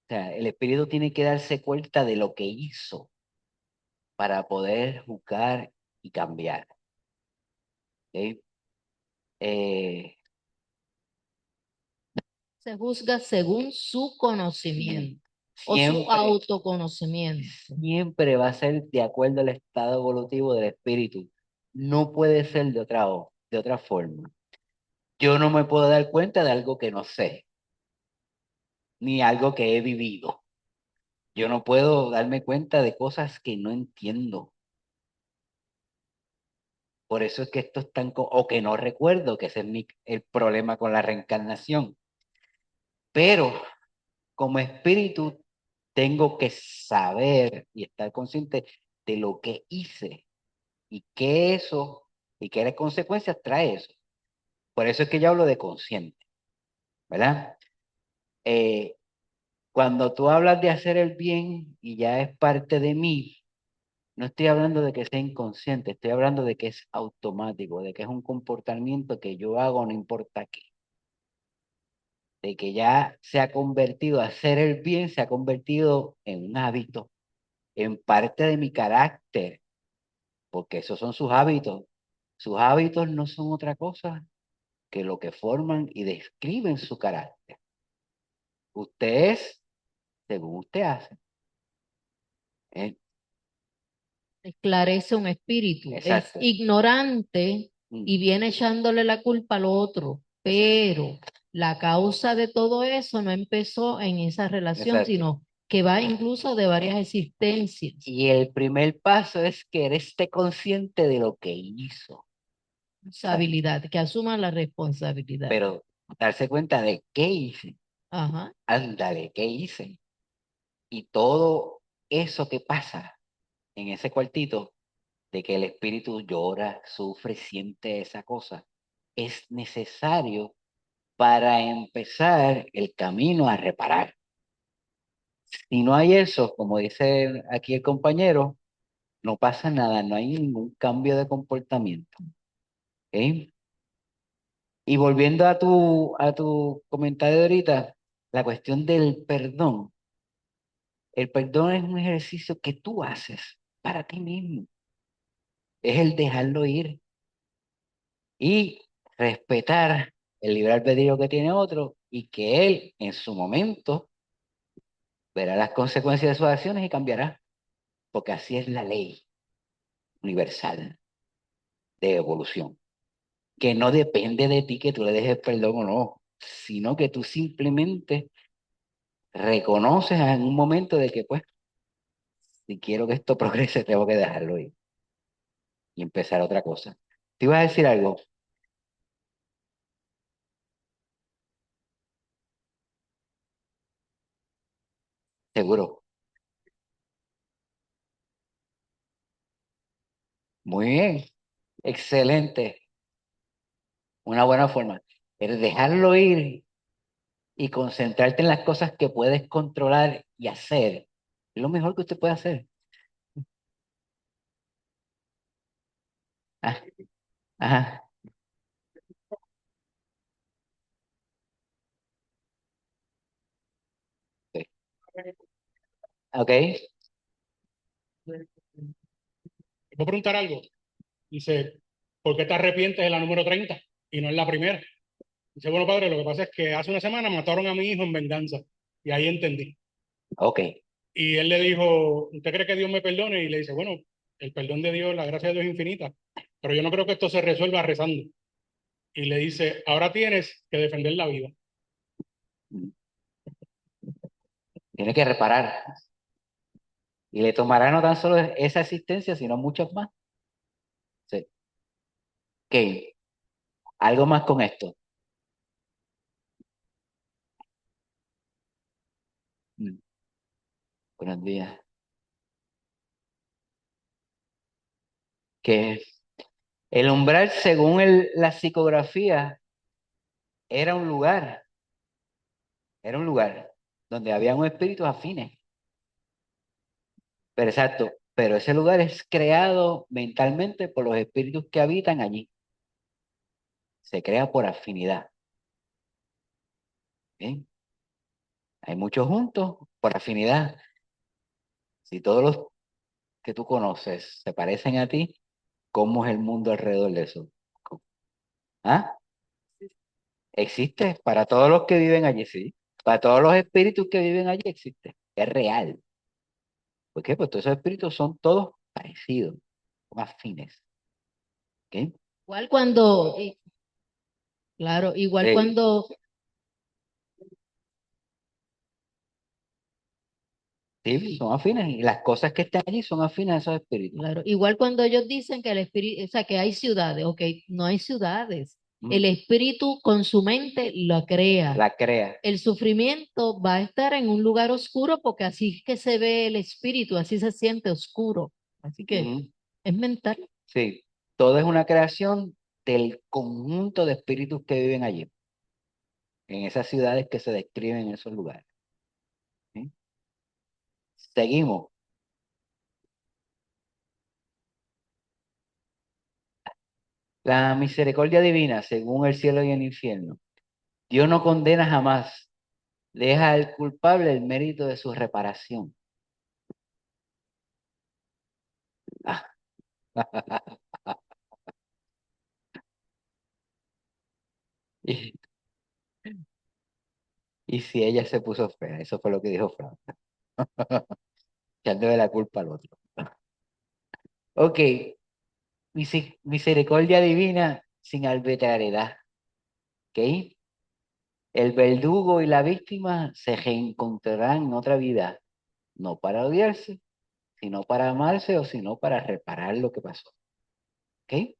O sea, el espíritu tiene que darse cuenta de lo que hizo para poder juzgar y cambiar. ¿Ok? Eh, Se juzga según su conocimiento o su siempre, autoconocimiento. siempre va a ser de acuerdo al estado evolutivo del espíritu. No puede ser de otra forma. Yo no me puedo dar cuenta de algo que no sé, ni algo que he vivido. Yo no puedo darme cuenta de cosas que no entiendo. Por eso es que esto es tan, o que no recuerdo, que ese es el problema con la reencarnación. Pero como espíritu tengo que saber y estar consciente de lo que hice y qué eso y qué consecuencias trae eso. Por eso es que yo hablo de consciente, ¿verdad? Eh, Cuando tú hablas de hacer el bien y ya es parte de mí, no estoy hablando de que sea inconsciente, estoy hablando de que es automático, de que es un comportamiento que yo hago no importa qué, de que ya se ha convertido, hacer el bien se ha convertido en un hábito, en parte de mi carácter, porque esos son sus hábitos. Sus hábitos no son otra cosa que lo que forman y describen su carácter. Usted es según usted hace. ¿Eh? Esclarece un espíritu. Es Exacto. ignorante Mm. y viene echándole la culpa al otro, pero la causa de todo eso no empezó en esa relación, Exacto. sino que va incluso de varias existencias. Y el primer paso es que él esté consciente de lo que hizo, Responsabilidad, que asuma la responsabilidad. pero darse cuenta de qué hice. Ajá. Ándale, qué hice. Y todo eso que pasa en ese cuartito, de que el espíritu llora, sufre, siente esa cosa, es necesario para empezar el camino a reparar. Si no hay eso, como dice aquí el compañero, no pasa nada, no hay ningún cambio de comportamiento. ¿Ok? Y volviendo a tu comentario de ahorita, la cuestión del perdón. El perdón es un ejercicio que tú haces para ti mismo. Es el dejarlo ir y respetar el libre albedrío que tiene otro y que él en su momento verá las consecuencias de sus acciones y cambiará, porque así es la ley universal de evolución, que no depende de ti que tú le dejes perdón o no, sino que tú simplemente reconoces en un momento de que, pues, si quiero que esto progrese, tengo que dejarlo ir y empezar otra cosa. ¿Te ibas a decir algo? Seguro. Muy bien. Excelente. Una buena forma. El dejarlo ir y concentrarte en las cosas que puedes controlar y hacer. Es lo mejor que usted puede hacer. Ah, ajá. Ok. Voy a preguntar algo. Dice, ¿por qué te arrepientes de la número 30 y no en la primera? Dice, bueno, padre, lo que pasa es que hace una semana mataron a mi hijo en venganza. Y ahí entendí. Ok. Y él le dijo, ¿usted cree que Dios me perdone? Y le dice, bueno, el perdón de Dios, la gracia de Dios es infinita. Pero yo no creo que esto se resuelva rezando. Y le dice, ahora tienes que defender la vida. Tiene que reparar. Y le tomará no tan solo esa asistencia, sino muchas más. Sí. Ok. Algo más con esto. Mm. Buenos días. que el umbral, según la psicografía, era un lugar donde había un espíritu afines. Pero exacto, pero ese lugar es creado mentalmente por los espíritus que habitan allí. Se crea por afinidad. ¿Bien? Hay muchos juntos por afinidad. Si todos los que tú conoces se parecen a ti, ¿cómo es el mundo alrededor de eso? ¿Ah? Existe para todos los que viven allí, sí. Para todos los espíritus que viven allí existe. Es real. ¿Por qué? Pues todos esos espíritus son todos parecidos, son afines. ¿Ok? Igual cuando, claro, igual Sí, cuando, sí, son afines. Y las cosas que están allí son afines a esos espíritus. claro, igual cuando ellos dicen que el espíritu, o sea, que hay ciudades, ok, no hay ciudades. El espíritu con su mente lo crea. La crea. El sufrimiento va a estar en un lugar oscuro porque así es que se ve el espíritu, así se siente oscuro. Así que Ujú. es mental. Sí, todo es una creación del conjunto de espíritus que viven allí, en esas ciudades que se describen en esos lugares. ¿Sí? Seguimos. La misericordia divina, según el cielo y el infierno. Dios no condena jamás, deja al culpable el mérito de su reparación. Ah. Y, y si ella se puso fea, eso fue lo que dijo Fran, echándole la culpa al otro. Ok, misericordia divina sin arbitrariedad. ¿Ok? El verdugo y la víctima se reencontrarán en otra vida, no para odiarse, sino para amarse o sino para reparar lo que pasó. ¿Ok?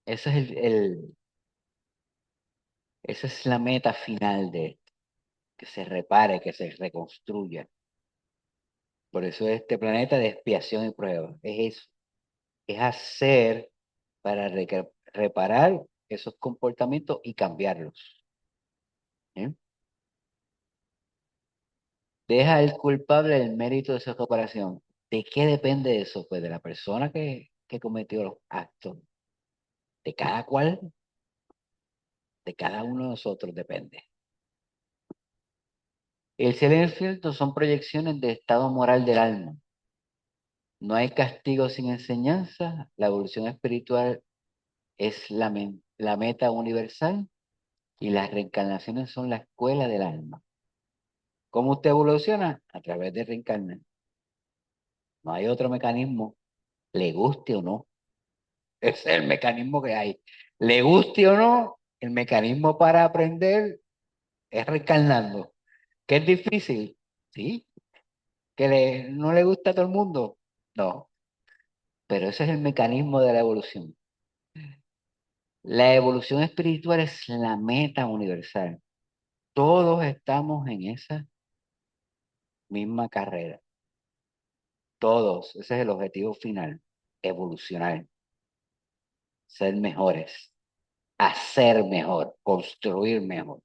Ese es esa es la meta final de esto, que se repare, que se reconstruya. Por eso este planeta de expiación y prueba. Es eso, es hacer para reparar esos comportamientos y cambiarlos. ¿Eh? Deja al culpable el mérito de esa reparación. ¿De qué depende eso? Pues de la persona que cometió los actos. De cada cual, de cada uno de nosotros depende. El cielo y el infierno son proyecciones de estado moral del alma. No hay castigo sin enseñanza. La evolución espiritual es la meta universal y las reencarnaciones son la escuela del alma. ¿Cómo usted evoluciona? A través de reencarnar. No hay otro mecanismo, le guste o no. Ese es el mecanismo que hay. Le guste o no, el mecanismo para aprender es reencarnando. ¿Que es difícil? Sí. ¿Que no le gusta a todo el mundo? No. Pero ese es el mecanismo de la evolución. La evolución espiritual es la meta universal. Todos estamos en esa misma carrera. Todos. Ese es el objetivo final. Evolucionar. Ser mejores. Hacer mejor. Construir mejor.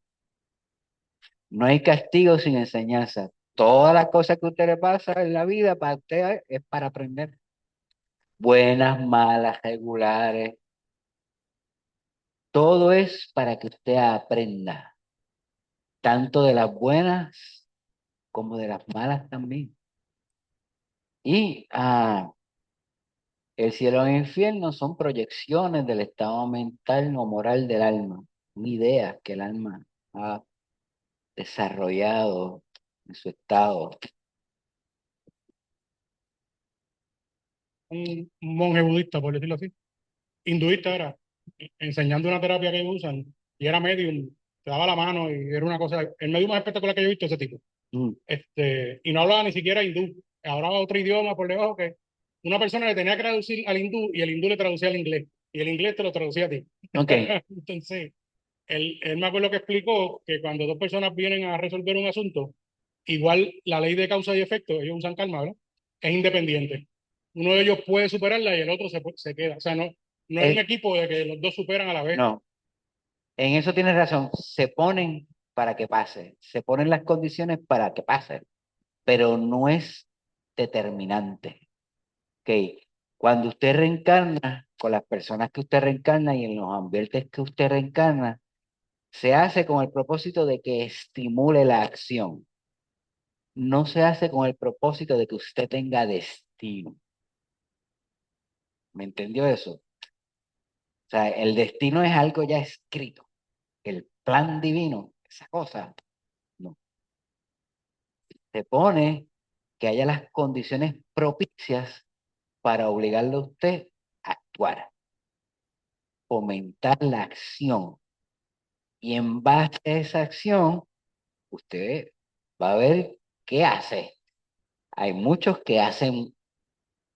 No hay castigo sin enseñanza. Todas las cosas que a usted le pasa en la vida para usted es para aprender. Buenas, malas, regulares. Todo es para que usted aprenda. Tanto de las buenas como de las malas también. Y el cielo y el infierno son proyecciones del estado mental o moral del alma. Ideas que el alma ha desarrollado en su estado. Un monje budista, por decirlo así, hinduista era, enseñando una terapia que ellos usan, y era medium, te daba la mano y era una cosa, el medium más espectacular que yo he visto ese tipo. Mm. Y no hablaba ni siquiera hindú, hablaba otro idioma por debajo que una persona le tenía que traducir al hindú y el hindú le traducía al inglés, y el inglés te lo traducía a ti. Ok. Entonces, él me acuerdo que explicó que cuando dos personas vienen a resolver un asunto, igual la ley de causa y efecto, ellos usan karma, ¿verdad? Es independiente. uno de ellos puede superarla y el otro se queda. O sea, no es un Eh, equipo de que los dos superan a la vez. no, en eso tienes razón. Se ponen para que pase, se ponen las condiciones para que pase, pero no es determinante. ¿Ok? Cuando usted reencarna, con las personas que usted reencarna y en los ambientes que usted reencarna, se hace con el propósito de que estimule la acción. No se hace con el propósito de que usted tenga destino. ¿Me entendió eso? O sea, el destino es algo ya escrito. El plan divino, esa cosa, no. Se pone que haya las condiciones propicias para obligarle a usted a actuar, fomentar la acción. Y en base a esa acción, usted va a ver qué hace. Hay muchos que hacen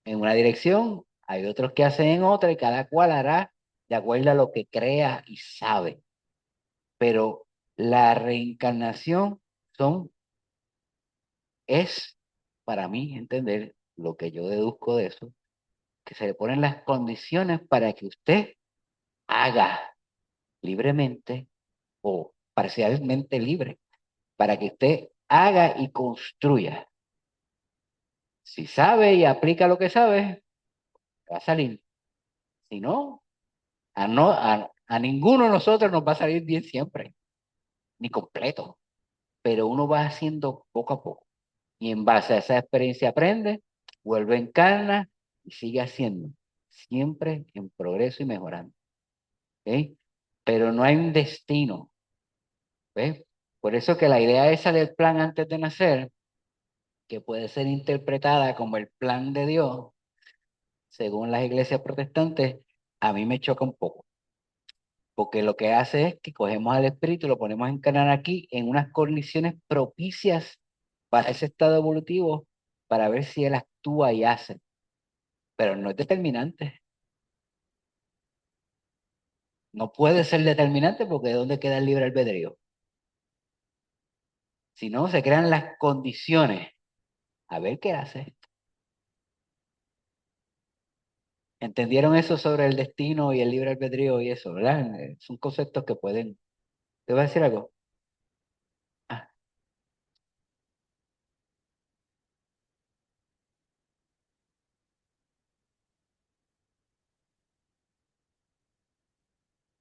en una dirección, hay otros que hacen en otra y cada cual hará de acuerdo a lo que crea y sabe. Pero la reencarnación son, es, para mí, entender lo que yo deduzco de eso, que se le ponen las condiciones para que usted haga libremente o parcialmente libre, para que usted haga y construya. Si sabe y aplica lo que sabe, va a salir. Si no, a ninguno de nosotros nos va a salir bien siempre, ni completo, pero uno va haciendo poco a poco. Y en base a esa experiencia aprende, vuelve encarna y sigue haciendo, siempre en progreso y mejorando. ¿Ok? Pero no hay un destino. ¿Ves? Por eso que la idea esa del plan antes de nacer, que puede ser interpretada como el plan de Dios, según las iglesias protestantes, a mí me choca un poco. Porque lo que hace es que cogemos al espíritu y lo ponemos a encarnar aquí en unas condiciones propicias para ese estado evolutivo, para ver si él actúa y hace. Pero no es determinante. No puede ser determinante porque ¿de dónde queda el libre albedrío? Si no, se crean las condiciones. A ver qué hace. ¿Entendieron eso sobre el destino y el libre albedrío y eso, verdad? Son conceptos que pueden... ¿Te voy a decir algo? Ah,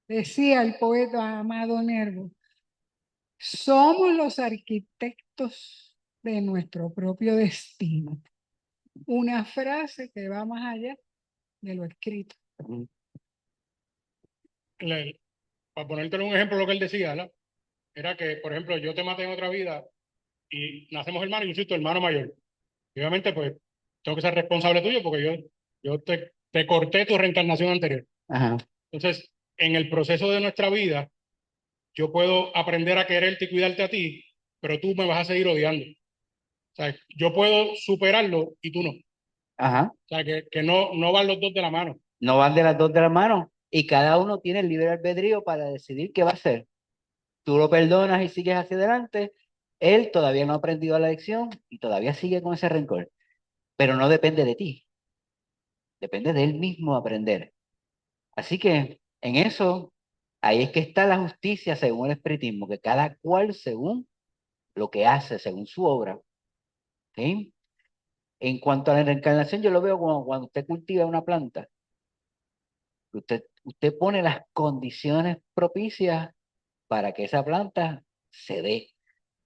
Decía el poeta Amado Nervo, somos los arquitectos de nuestro propio destino. Una frase que va más allá de lo escrito. mm, Para ponerte un ejemplo, lo que él decía, ¿verdad? Era que, por ejemplo, yo te maté en otra vida y nacemos hermanos y yo soy tu hermano mayor. Y obviamente, pues, tengo que ser responsable tuyo porque yo te corté tu reencarnación anterior. ajá, Entonces, en el proceso de nuestra vida, yo puedo aprender a quererte y cuidarte a ti, pero tú me vas a seguir odiando. O sea, yo puedo superarlo y tú no. O ajá. sea, que no van los dos de la mano. No van de las dos de las manos y cada uno tiene el libre albedrío para decidir qué va a hacer. Tú lo perdonas y sigues hacia adelante. Él todavía no ha aprendido la lección y todavía sigue con ese rencor. Pero no depende de ti, depende de él mismo aprender. Así que en eso, ahí es que está la justicia según el espiritismo, que cada cual según lo que hace, según su obra. ¿Sí? En cuanto a la reencarnación, yo lo veo como cuando usted cultiva una planta. Usted pone las condiciones propicias para que esa planta se dé.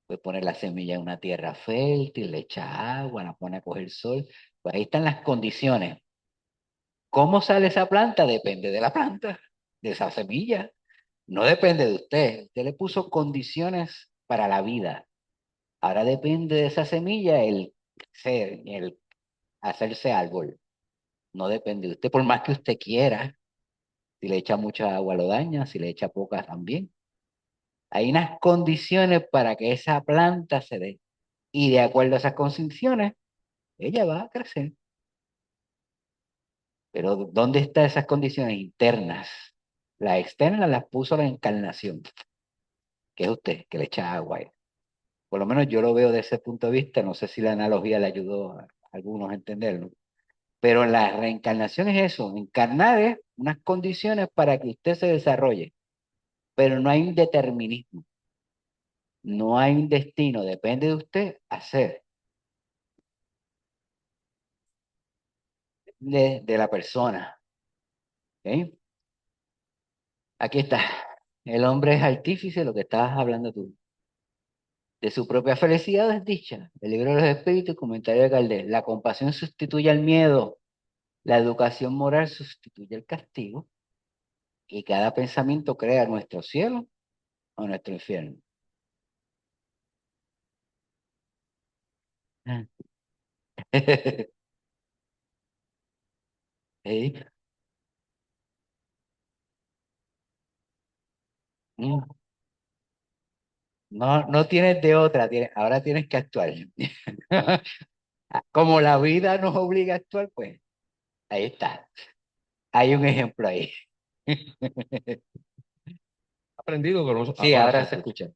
Puede poner la semilla en una tierra fértil, le echa agua, la pone a coger sol. Pues ahí están las condiciones. ¿Cómo sale esa planta? Depende de la planta, de esa semilla. No depende de usted. Usted le puso condiciones para la vida. Ahora depende de esa semilla el ser, el hacerse árbol. No depende de usted, por más que usted quiera. Si le echa mucha agua lo daña, si le echa poca también. Hay unas condiciones para que esa planta se dé. Y de acuerdo a esas condiciones, ella va a crecer. Pero ¿dónde están esas condiciones internas? Las externas las puso la encarnación, que es usted, que le echa agua. Por lo menos yo lo veo desde ese punto de vista. No sé si la analogía le ayudó a algunos a entenderlo. Pero la reencarnación es eso, encarnar es unas condiciones para que usted se desarrolle, pero no hay un determinismo, no hay un destino, depende de usted hacer, de la persona. ¿Ok? Aquí está, el hombre es artífice, lo que estabas hablando tú. De su propia felicidad es dicha. El libro de los espíritus, comentario de Galdés. La compasión sustituye al miedo. La educación moral sustituye el castigo. Y cada pensamiento crea nuestro cielo o nuestro infierno. ¿Sí? Mm. No, no tienes de otra, ahora tienes que actuar. Como la vida nos obliga a actuar, pues ahí está. Hay un ejemplo ahí. Aprendido que no, Sí, ahora se escucha.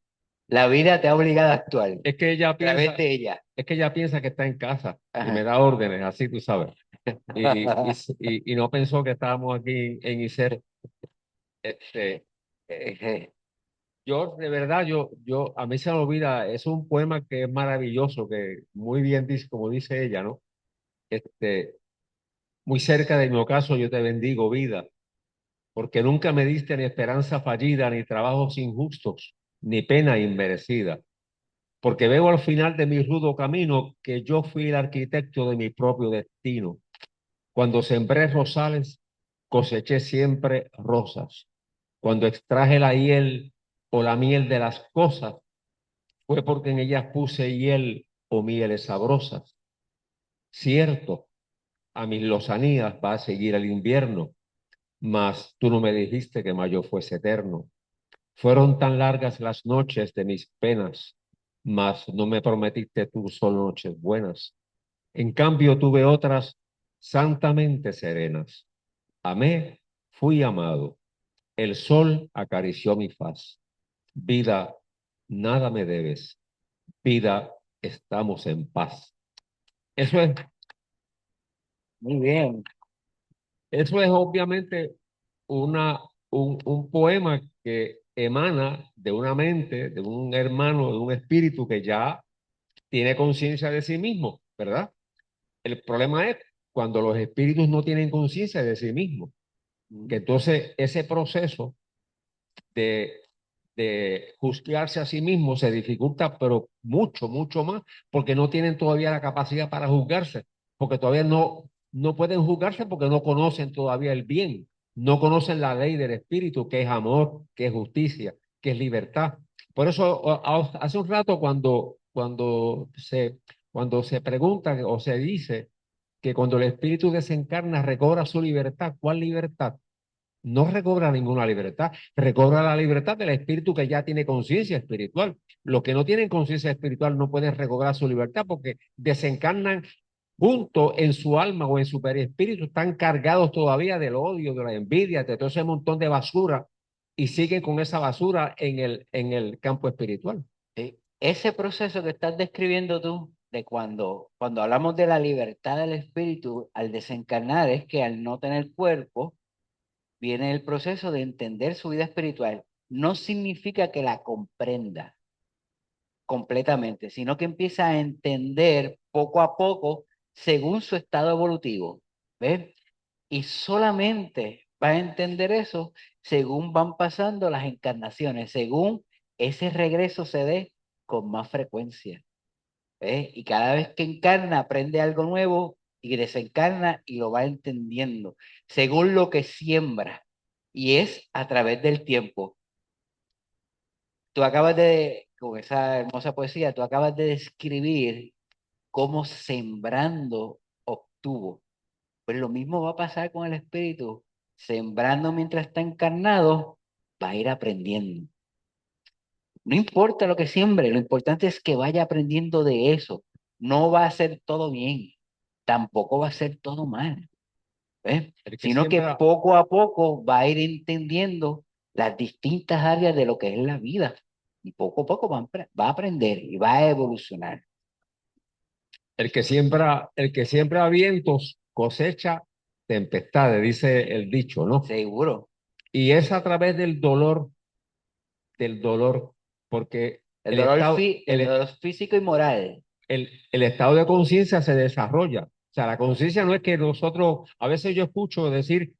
La vida te ha obligado a actuar es que ella a través piensa, de ella. es que ella piensa que está en casa y Ajá. me da órdenes, así tú sabes. Y no pensó que estábamos aquí en ICER. Este, yo, de verdad, a mí se me olvida, es un poema que es maravilloso, que muy bien dice, como dice ella, ¿no? Este, muy cerca de mi ocaso, yo te bendigo, vida, porque nunca me diste ni esperanza fallida, ni trabajos injustos, ni pena inmerecida. Porque veo al final de mi rudo camino que yo fui el arquitecto de mi propio destino. Cuando sembré rosales, coseché siempre rosas. Cuando extraje la hiel o la miel de las cosas, fue porque en ellas puse hiel o mieles sabrosas. Cierto, a mis lozanías va a seguir el invierno, mas tú no me dijiste que mayo fuese eterno. Fueron tan largas las noches de mis penas, mas no me prometiste tú solo noches buenas. En cambio tuve otras santamente serenas. Amé, fui amado. El sol acarició mi faz. Vida, nada me debes. Vida, estamos en paz. Eso es, Muy bien. eso es obviamente un poema que emana de una mente, de un hermano, de un espíritu que ya tiene conciencia de sí mismo, ¿verdad? El problema es cuando los espíritus no tienen conciencia de sí mismos, que entonces ese proceso de, de juzgarse a sí mismo se dificulta, pero mucho, mucho más, porque no tienen todavía la capacidad para juzgarse, porque todavía no pueden juzgarse porque no conocen todavía el bien, no conocen la ley del espíritu, que es amor, que es justicia, que es libertad. Por eso, hace un rato cuando se pregunta o se dice que cuando el espíritu desencarna recobra su libertad, ¿cuál libertad? No recobra ninguna libertad, recobra la libertad del espíritu que ya tiene conciencia espiritual. Los que no tienen conciencia espiritual no pueden recobrar su libertad porque desencarnan junto en su alma o en su perispíritu, están cargados todavía del odio, de la envidia, de todo ese montón de basura y siguen con esa basura en el campo espiritual. Ese proceso que estás describiendo tú, de cuando hablamos de la libertad del espíritu al desencarnar, es que al no tener cuerpo, viene el proceso de entender su vida espiritual. No significa que la comprenda completamente, sino que empieza a entender poco a poco según su estado evolutivo. ¿Ves? Y solamente va a entender eso según van pasando las encarnaciones, según ese regreso se dé con más frecuencia. ¿Ves? Y cada vez que encarna, aprende algo nuevo y desencarna y lo va entendiendo, según lo que siembra. Y es a través del tiempo. Tú acabas con esa hermosa poesía, tú acabas de describir cómo sembrando obtuvo. Pues lo mismo va a pasar con el espíritu. Sembrando mientras está encarnado, va a ir aprendiendo. No importa lo que siembre, lo importante es que vaya aprendiendo de eso. No va a ser todo bien, tampoco va a ser todo mal, ¿ves? El que Sino que siembra, poco a poco va a ir entendiendo las distintas áreas de lo que es la vida. Y poco a poco va a aprender y va a evolucionar. el que siembra vientos cosecha tempestades, dice el dicho, ¿no? Seguro. Y es a través del dolor, porque El el dolor, estado, el dolor físico y moral. el estado de conciencia se desarrolla. O sea, la conciencia no es que nosotros, a veces yo escucho decir,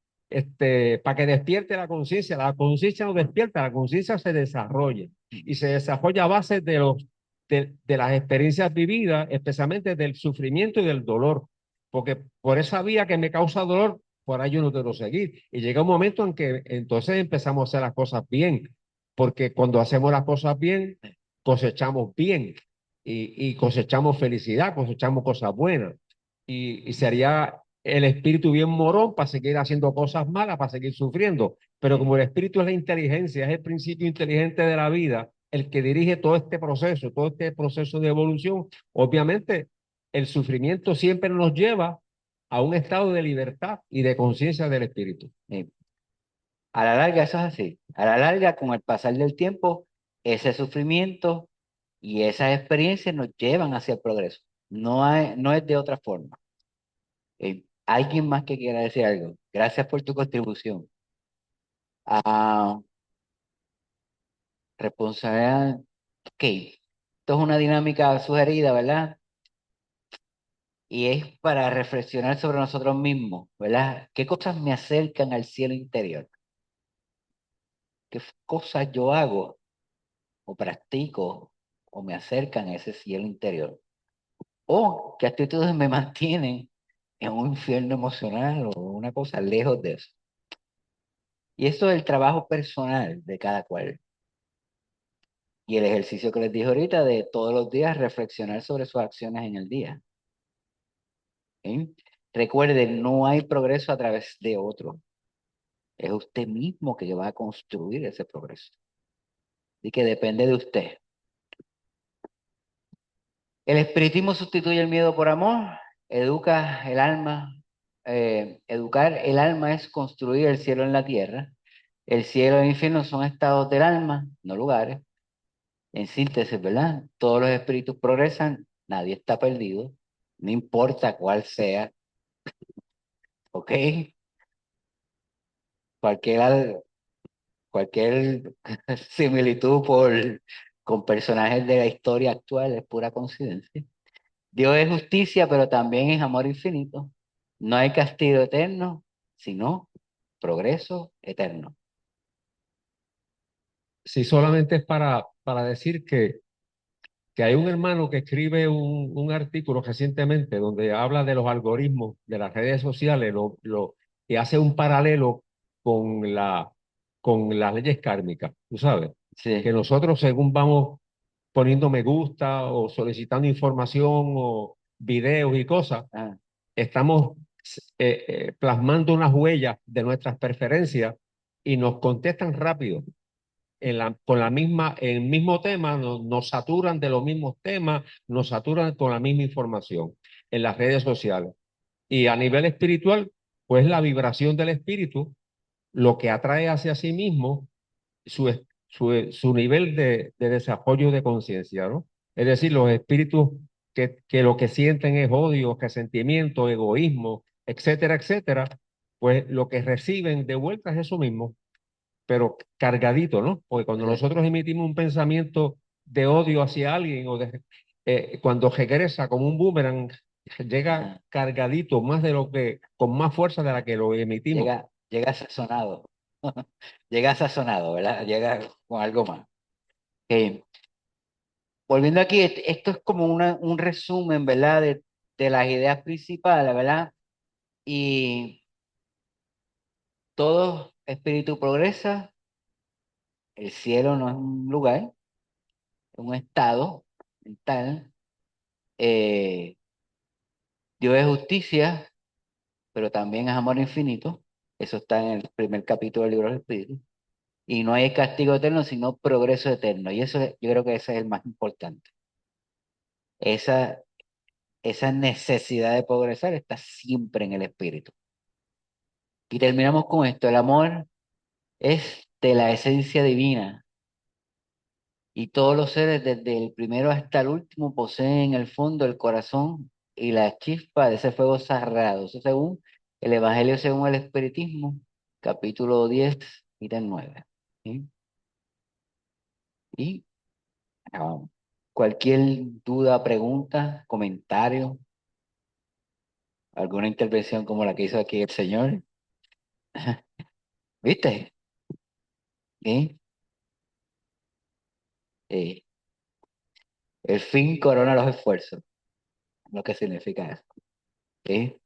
para que despierte la conciencia no despierta, la conciencia se desarrolla y se desarrolla a base de las experiencias vividas, especialmente del sufrimiento y del dolor, porque por esa vía que me causa dolor, por ahí yo no quiero seguir. Y llega un momento en que entonces empezamos a hacer las cosas bien, porque cuando hacemos las cosas bien, cosechamos bien y cosechamos felicidad, cosechamos cosas buenas. Y sería el espíritu bien morón para seguir haciendo cosas malas, para seguir sufriendo. Pero como el espíritu es la inteligencia, es el principio inteligente de la vida, el que dirige todo este proceso de evolución, obviamente el sufrimiento siempre nos lleva a un estado de libertad y de conciencia del espíritu. A la larga eso es así. A la larga, con el pasar del tiempo, ese sufrimiento y esas experiencias nos llevan hacia el progreso. No es de otra forma. ¿Alguien más que quiera decir algo? Gracias por tu contribución. Ah, responsabilidad. Ok. Esto es una dinámica sugerida, ¿verdad? Y es para reflexionar sobre nosotros mismos, ¿verdad? ¿Qué cosas me acercan al cielo interior? ¿Qué cosas yo hago o practico o me acercan a ese cielo interior? ¿O qué actitudes me mantienen en un infierno emocional o una cosa lejos de eso? Y eso es el trabajo personal de cada cual. Y el ejercicio que les dije ahorita de todos los días reflexionar sobre sus acciones en el día. ¿Sí? Recuerden, no hay progreso a través de otro. Es usted mismo que va a construir ese progreso. Y que depende de usted. El espiritismo sustituye el miedo por amor, educa el alma. Educar el alma es construir el cielo en la tierra. El cielo y el infierno son estados del alma, no lugares. En síntesis, ¿verdad? Todos los espíritus progresan, nadie está perdido, no importa cuál sea, ¿ok? Cualquier, cualquier similitud con personajes de la historia actual es pura coincidencia. Dios es justicia, pero también es amor infinito. No hay castigo eterno, sino progreso eterno. Si solamente es para decir que hay un hermano que escribe un artículo recientemente donde habla de los algoritmos de las redes sociales y hace un paralelo con con las leyes kármicas, tú sabes, Sí. que nosotros según vamos poniendo me gusta o solicitando información o videos y cosas, Ah, estamos plasmando unas huellas de nuestras preferencias y nos contestan rápido con la misma, el mismo tema, nos saturan de los mismos temas, nos saturan con la misma información en las redes sociales. Y a nivel espiritual, pues la vibración del espíritu, lo que atrae hacia sí mismo su nivel de desarrollo de conciencia, ¿no? Es decir, los espíritus que lo que sienten es odio, resentimiento, egoísmo, etcétera, etcétera, pues lo que reciben de vuelta es eso mismo, pero cargadito, ¿no? Porque cuando sí. nosotros emitimos un pensamiento de odio hacia alguien cuando regresa como un boomerang, llega Ajá. cargadito más de lo que, con más fuerza de la que lo emitimos. Llega sazonado. Llega sazonado, ¿verdad? Llega con algo más. Ok. Volviendo aquí, esto es como un resumen, ¿verdad? De las ideas principales, ¿verdad? Y todo espíritu progresa. El cielo no es un lugar, es un estado mental. Eh, Dios es justicia, pero también es amor infinito. Eso está en el primer capítulo del libro del Espíritu. Y no hay castigo eterno, sino progreso eterno. Y eso yo creo que ese es el más importante. Esa, esa necesidad de progresar está siempre en el espíritu. Y terminamos con esto. El amor es de la esencia divina. Y todos los seres, desde el primero hasta el último, poseen en el fondo el corazón y la chispa de ese fuego sagrado. Eso según el Evangelio según el Espiritismo, capítulo 10, ítem 9. ¿Sí? Y ah, cualquier duda, pregunta, comentario, alguna intervención como la que hizo aquí el señor. ¿Viste? ¿Sí? Eh, el fin corona los esfuerzos, lo que significa eso. ¿Sí?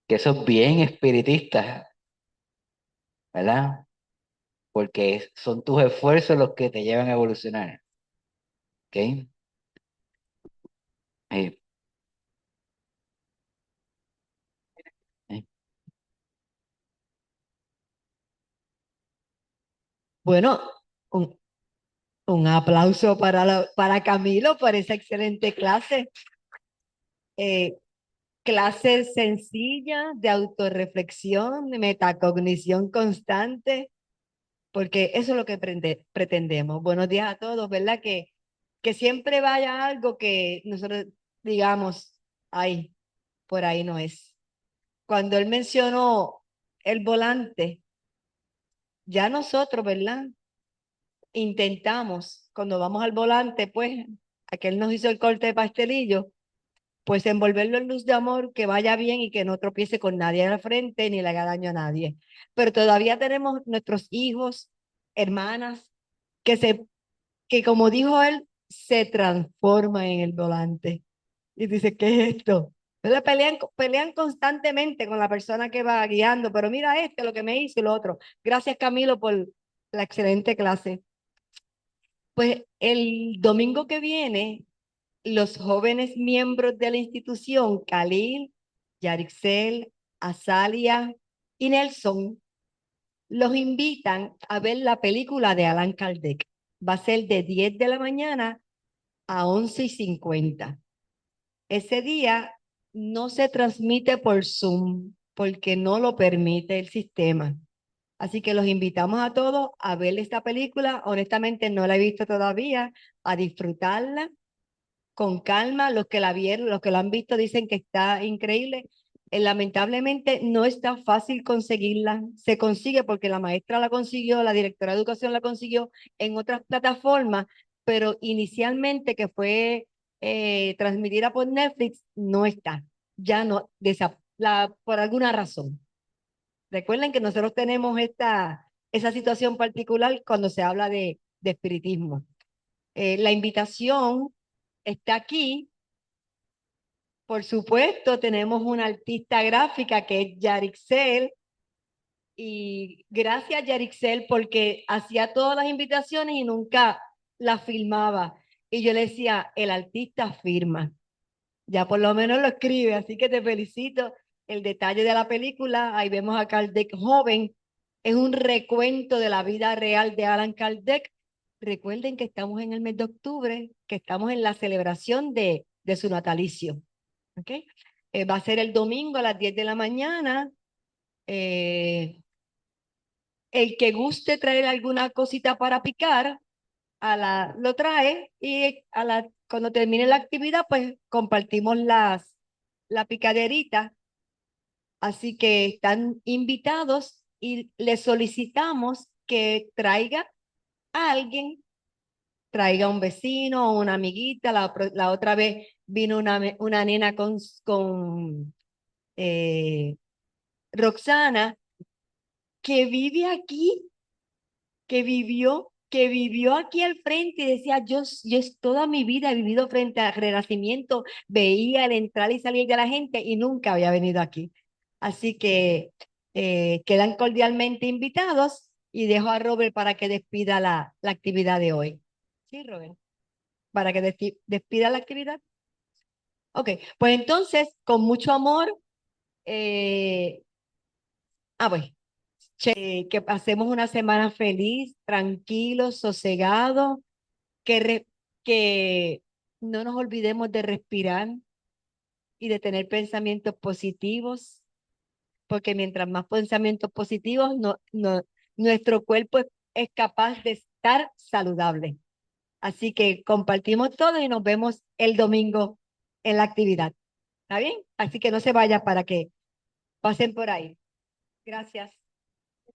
Que eso es bien espiritista, ¿verdad? Porque son tus esfuerzos los que te llevan a evolucionar. ¿Ok? Eh, eh. Bueno, un, un aplauso para Camilo por esa excelente clase. Eh, Clase sencilla de autorreflexión, de metacognición constante, porque eso es lo que pretendemos. Buenos días a todos, ¿verdad? Que siempre vaya algo que nosotros digamos, ay, por ahí no es. Cuando él mencionó el volante, ya nosotros, ¿verdad? Intentamos, cuando vamos al volante, pues, aquel nos hizo el corte de pastelillo, pues envolverlo en luz de amor, que vaya bien y que no tropiece con nadie en la frente ni le haga daño a nadie. Pero todavía tenemos nuestros hijos, hermanas, que como dijo él, se transforman en el volante. Y dice, ¿qué es esto? Entonces pelean constantemente con la persona que va guiando, pero mira lo que me hizo y lo otro. Gracias, Camilo, por la excelente clase. Pues el domingo que viene, los jóvenes miembros de la institución, Khalil, Yarixel, Azalia y Nelson, los invitan a ver la película de Allan Kardec. Va a ser de 10 de la mañana a 11:50. Ese día no se transmite por Zoom porque no lo permite el sistema. Así que los invitamos a todos a ver esta película. Honestamente no la he visto todavía, a disfrutarla con calma. Los que la vieron, los que la han visto dicen que está increíble. Lamentablemente no está fácil conseguirla. Se consigue porque la maestra la consiguió, la directora de educación la consiguió en otras plataformas, pero inicialmente que fue transmitida por Netflix, no está. Ya no, por alguna razón. Recuerden que nosotros tenemos esa situación particular cuando se habla de espiritismo. La invitación está aquí. Por supuesto, tenemos una artista gráfica que es Yarixel. Y gracias, Yarixel, porque hacía todas las invitaciones y nunca las filmaba. Y yo le decía, el artista firma. Ya por lo menos lo escribe, así que te felicito. El detalle de la película, ahí vemos a Kardec joven. Es un recuento de la vida real de Allan Kardec. Recuerden que estamos en el mes de octubre, que estamos en la celebración de su natalicio. ¿Okay? Va a ser el domingo a las 10 de la mañana. El que guste traer alguna cosita para picar, lo trae y cuando termine la actividad, pues compartimos la picaderita. Así que están invitados y les solicitamos que traiga a alguien, traiga un vecino o una amiguita. La otra vez vino una nena con Roxana, que vive aquí, que vivió aquí al frente y decía, yo es toda mi vida he vivido frente al Renacimiento, veía el entrar y salir de la gente y nunca había venido aquí. Así que quedan cordialmente invitados y dejo a Robert para que despida la actividad de hoy. Sí, Robert, para que despida la actividad. Ok, pues entonces, con mucho amor, pues, que pasemos una semana feliz, tranquilo, sosegado, que no nos olvidemos de respirar y de tener pensamientos positivos, porque mientras más pensamientos positivos, nuestro cuerpo es capaz de estar saludable. Así que compartimos todo y nos vemos el domingo en la actividad. ¿Está bien? Así que no se vaya para que pasen por ahí. Gracias.